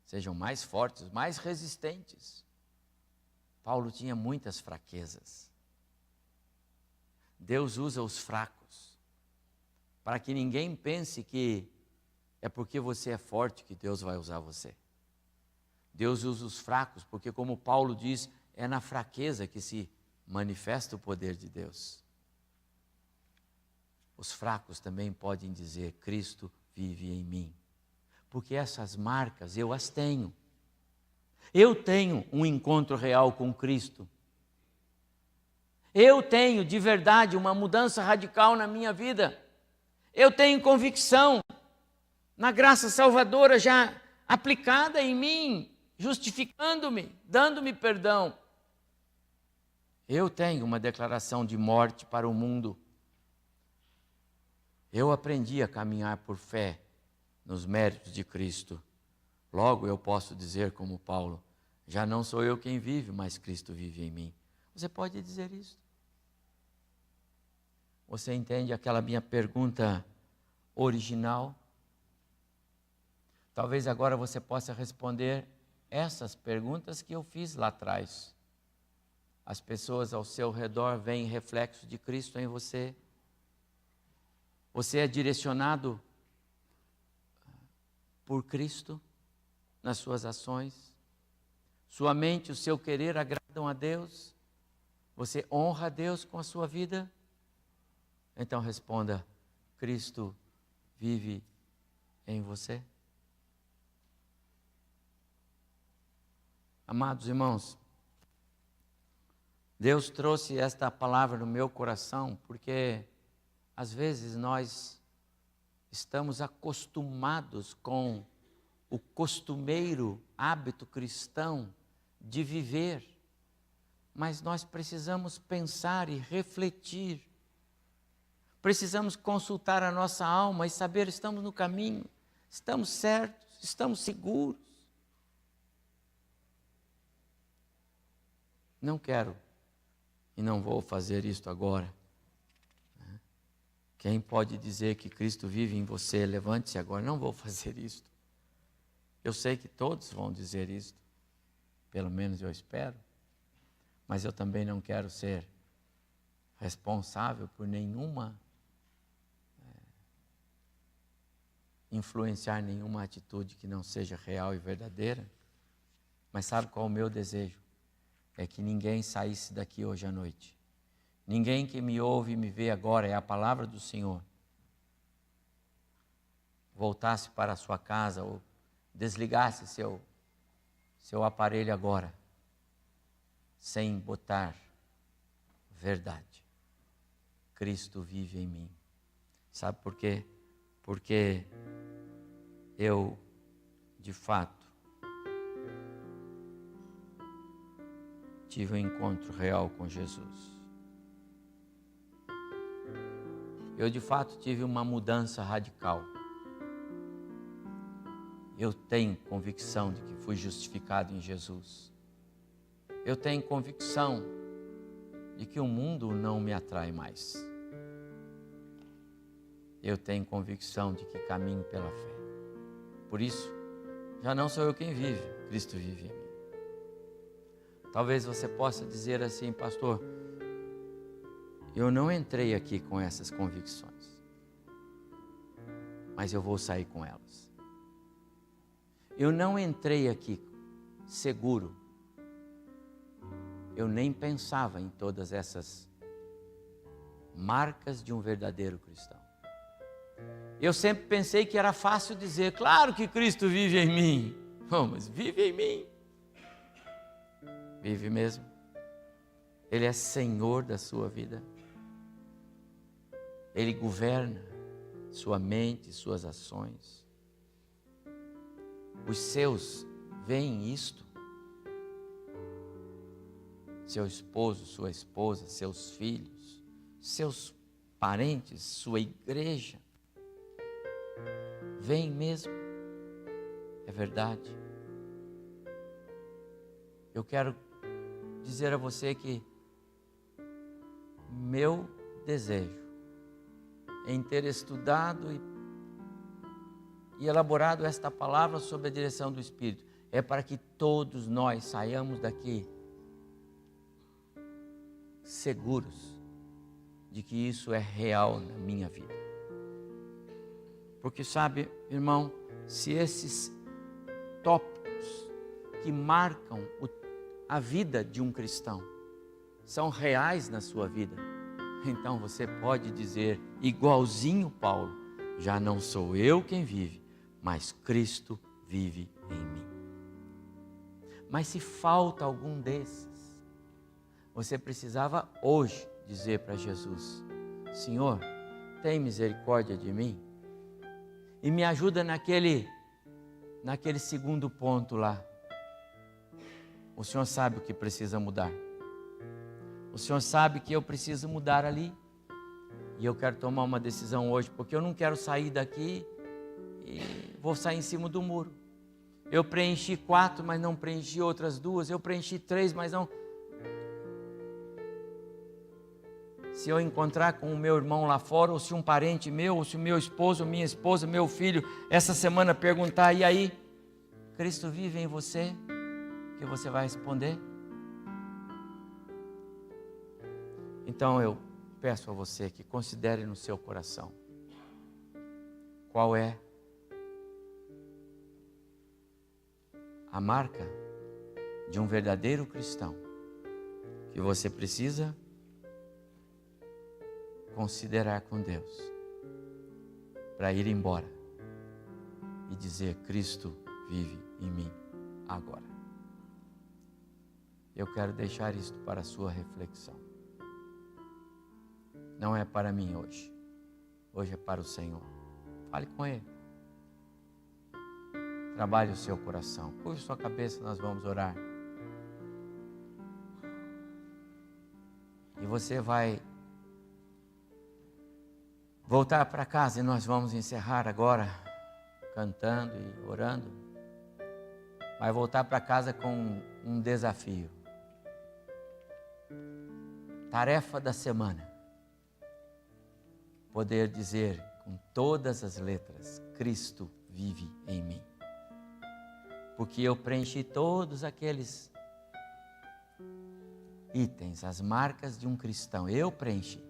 S3: sejam mais fortes, mais resistentes. Paulo tinha muitas fraquezas. Deus usa os fracos, para que ninguém pense que é porque você é forte que Deus vai usar você. Deus usa os fracos, porque como Paulo diz, é na fraqueza que se manifesta o poder de Deus. Os fracos também podem dizer: Cristo vive em mim, porque essas marcas eu as tenho. Eu tenho um encontro real com Cristo. Eu tenho de verdade uma mudança radical na minha vida. Eu tenho convicção na graça salvadora já aplicada em mim, justificando-me, dando-me perdão. Eu tenho uma declaração de morte para o mundo. Eu aprendi a caminhar por fé nos méritos de Cristo. Logo eu posso dizer como Paulo: já não sou eu quem vive, mas Cristo vive em mim. Você pode dizer isso? Você entende aquela minha pergunta original? Talvez agora você possa responder essas perguntas que eu fiz lá atrás. As pessoas ao seu redor veem reflexo de Cristo em você. Você é direcionado por Cristo nas suas ações. Sua mente e o seu querer agradam a Deus. Você honra a Deus com a sua vida. Então responda: Cristo vive em você. Amados irmãos, Deus trouxe esta palavra no meu coração porque às vezes nós estamos acostumados com o costumeiro hábito cristão de viver, mas nós precisamos pensar e refletir. Precisamos consultar a nossa alma e saber: estamos no caminho, estamos certos, estamos seguros. Não quero e não vou fazer isto agora. Quem pode dizer que Cristo vive em você, levante-se agora. Não vou fazer isto. Eu sei que todos vão dizer isto, pelo menos eu espero, mas eu também não quero ser responsável por influenciar nenhuma atitude que não seja real e verdadeira. Mas sabe qual é o meu desejo? É que ninguém saísse daqui hoje à noite. Ninguém que me ouve e me vê agora, é a palavra do Senhor, voltasse para a sua casa ou desligasse seu aparelho agora, sem botar verdade. Cristo vive em mim. Sabe por quê? Porque eu, de fato, tive um encontro real com Jesus. Eu, de fato, tive uma mudança radical. Eu tenho convicção de que fui justificado em Jesus. Eu tenho convicção de que o mundo não me atrai mais. Eu tenho convicção de que caminho pela fé. Por isso, já não sou eu quem vive, Cristo vive em mim. Talvez você possa dizer assim: pastor, eu não entrei aqui com essas convicções, mas eu vou sair com elas. Eu não entrei aqui seguro. Eu nem pensava em todas essas marcas de um verdadeiro cristão. Eu sempre pensei que era fácil dizer: claro que Cristo vive em mim. Bom, mas vive em mim. Vive mesmo? Ele é Senhor da sua vida. Ele governa sua mente, suas ações. Os seus veem isto. Seu esposo, sua esposa, seus filhos, seus parentes, sua igreja. Veem mesmo. É verdade. Eu quero dizer a você que meu desejo em ter estudado e elaborado esta palavra sob a direção do Espírito é para que todos nós saiamos daqui seguros de que isso é real na minha vida. Porque sabe, irmão, se esses tópicos que marcam a vida de um cristão são reais na sua vida, então você pode dizer, igualzinho Paulo, já não sou eu quem vive, mas Cristo vive em mim. Mas se falta algum desses, você precisava hoje dizer para Jesus, Senhor, tem misericórdia de mim e me ajuda naquele segundo ponto lá. O Senhor sabe o que precisa mudar. O Senhor sabe que eu preciso mudar ali. E eu quero tomar uma decisão hoje, porque eu não quero sair daqui e vou sair em cima do muro. Eu preenchi 4, mas não preenchi outras 2. Eu preenchi 3, mas não. Se eu encontrar com o meu irmão lá fora, ou se um parente meu, ou se o meu esposo, minha esposa, meu filho, essa semana perguntar, e aí, Cristo vive em você? O que você vai responder? Então eu peço a você que considere no seu coração qual é a marca de um verdadeiro cristão que você precisa considerar com Deus para ir embora e dizer, Cristo vive em mim agora. Eu quero deixar isto para a sua reflexão. Não é para mim hoje. Hoje é para o Senhor. Fale com Ele. Trabalhe o seu coração. Curve sua cabeça, nós vamos orar. E você vai voltar para casa e nós vamos encerrar agora, cantando e orando. Vai voltar para casa com um desafio. Tarefa da semana. Poder dizer com todas as letras, Cristo vive em mim. Porque eu preenchi todos aqueles itens, as marcas de um cristão. Eu preenchi.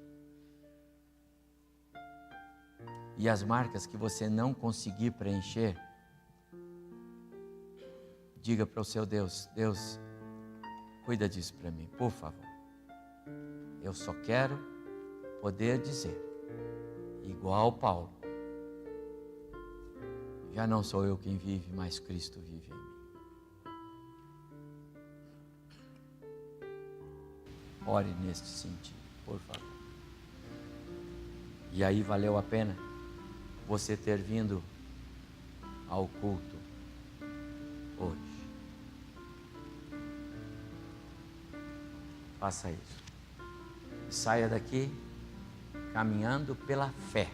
S3: E as marcas que você não conseguir preencher, diga para o seu Deus, Deus, cuida disso para mim, por favor. Eu só quero poder dizer, igual Paulo, já não sou eu quem vive, mas Cristo vive em mim. Ore neste sentido, por favor. E aí valeu a pena você ter vindo ao culto hoje. Faça isso. Saia daqui caminhando pela fé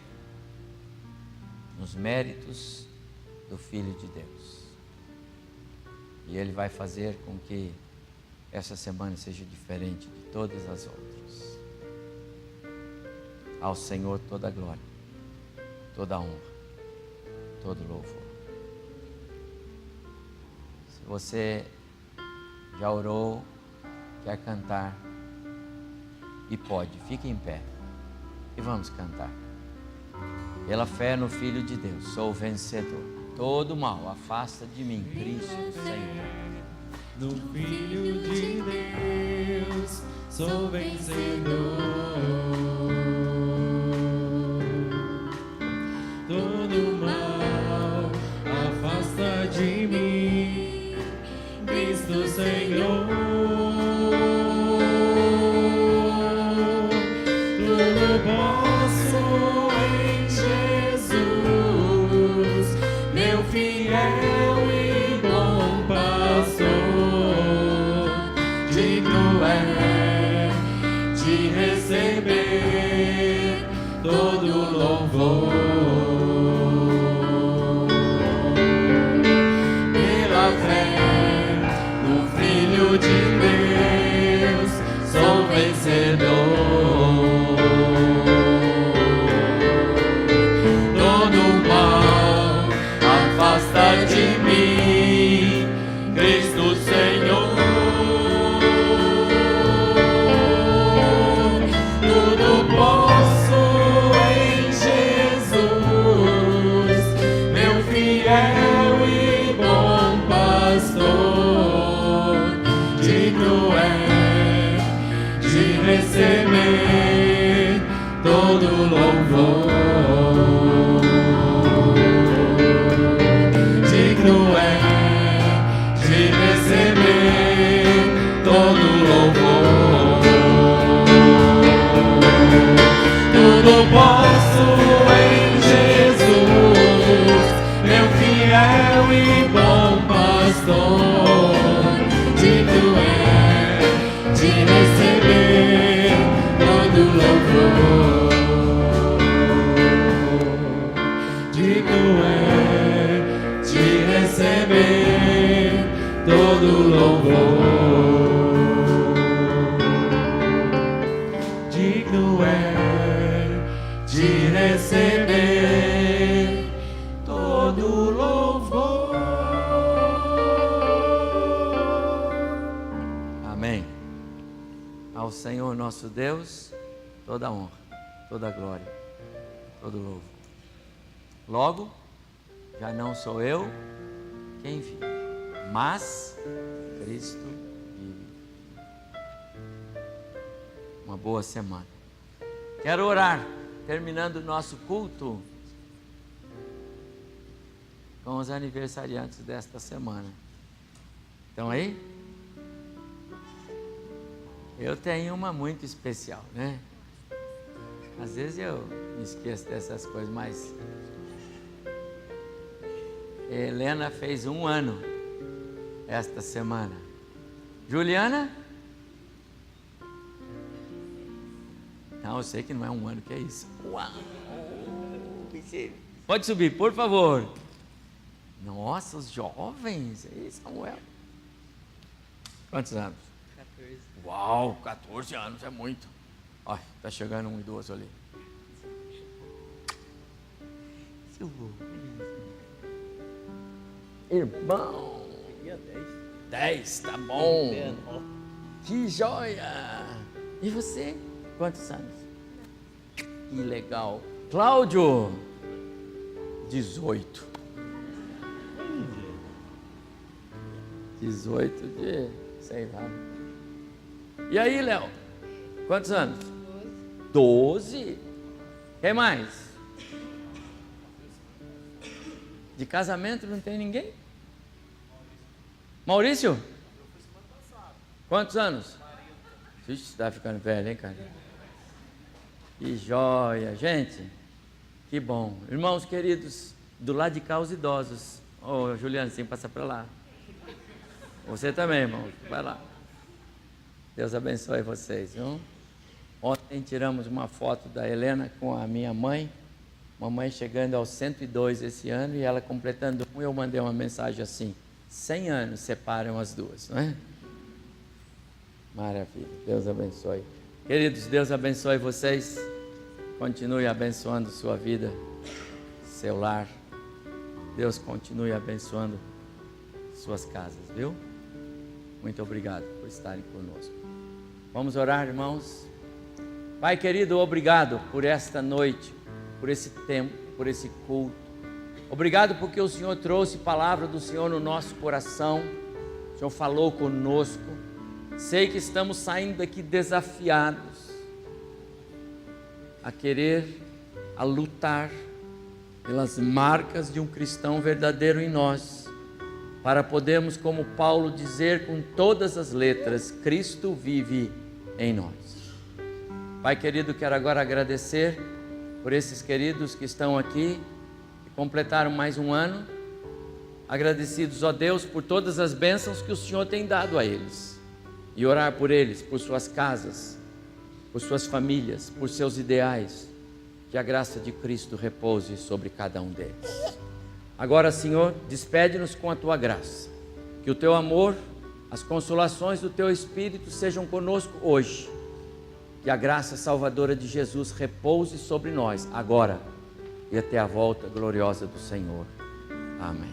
S3: nos méritos do Filho de Deus. E Ele vai fazer com que essa semana seja diferente de todas as outras. Ao Senhor toda a glória, toda a honra, todo louvor. Se você já orou, quer cantar e pode, fique em pé e vamos cantar. Pela fé no Filho de Deus, sou vencedor. Todo mal afasta de mim, Cristo Senhor.
S2: No Filho de Deus, sou vencedor. Todo mal afasta de mim, Cristo Senhor. fiel e bom pastor, digno é de receber todo louvor. Digno é de receber todo louvor. Tudo posso em Jesus, meu fiel e bom pastor. Digno é de receber todo louvor. Digno é de receber todo louvor. Digno é de receber todo louvor.
S3: Amém. Ao Senhor nosso Deus, toda honra, toda glória, todo louvor. Logo, já não sou eu quem vive, mas Cristo vive. Uma boa semana. Quero orar, terminando o nosso culto, com os aniversariantes desta semana. Estão aí? Eu tenho uma muito especial, né? Às vezes eu me esqueço dessas coisas, mas Helena fez 1 ano esta semana. Juliana? Não, eu sei que não é 1 ano, que é isso. Uau! Pode subir, por favor. Nossa, os jovens. Ei, Samuel. Quantos anos? 14. Uau, 14 anos é muito. Olha, tá chegando um idoso ali. Irmão. 10, tá bom. Que joia. E você? Quantos anos? Que legal. Cláudio. 18. 18 de, sei lá. E aí, Léo? Quantos anos? 12. Quem mais? De casamento não tem ninguém? Maurício? Quantos anos? Vixe, você tá ficando velho, hein, cara? Que joia, gente. Que bom. Irmãos queridos, do lado de cá os idosos. Ô, Juliano, sem passar para lá. Você também, irmão. Vai lá. Deus abençoe vocês, viu? Ontem tiramos uma foto da Helena com a minha mãe. Mamãe chegando aos 102 esse ano e ela completando 1. Eu mandei uma mensagem assim: 100 anos separam as duas, não é? Maravilha. Deus abençoe. Queridos, Deus abençoe vocês. Continue abençoando sua vida, seu lar. Deus continue abençoando suas casas, viu? Muito obrigado por estarem conosco. Vamos orar, irmãos. Pai querido, obrigado por esta noite, por esse tempo, por esse culto. Obrigado porque o Senhor trouxe palavra do Senhor no nosso coração. O Senhor falou conosco. Sei que estamos saindo daqui desafiados a querer, a lutar pelas marcas de um cristão verdadeiro em nós, para podermos, como Paulo, dizer com todas as letras: Cristo vive em nós. Pai querido, quero agora agradecer por esses queridos que estão aqui e completaram mais 1 ano. Agradecidos, ó Deus, por todas as bênçãos que o Senhor tem dado a eles, e orar por eles, por suas casas, por suas famílias, por seus ideais. Que a graça de Cristo repouse sobre cada um deles. Agora, Senhor, despede-nos com a Tua graça. Que o Teu amor, as consolações do Teu Espírito sejam conosco hoje. Que a graça salvadora de Jesus repouse sobre nós, agora e até a volta gloriosa do Senhor. Amém.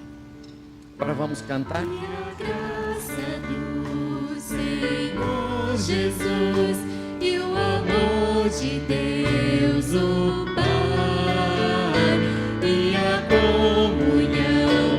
S3: Agora vamos cantar.
S6: A graça do Senhor Jesus e o amor de Deus o Pai e a comunhão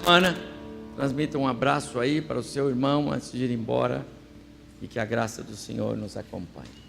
S3: semana. Transmita um abraço aí para o seu irmão antes de ir embora e que a graça do Senhor nos acompanhe.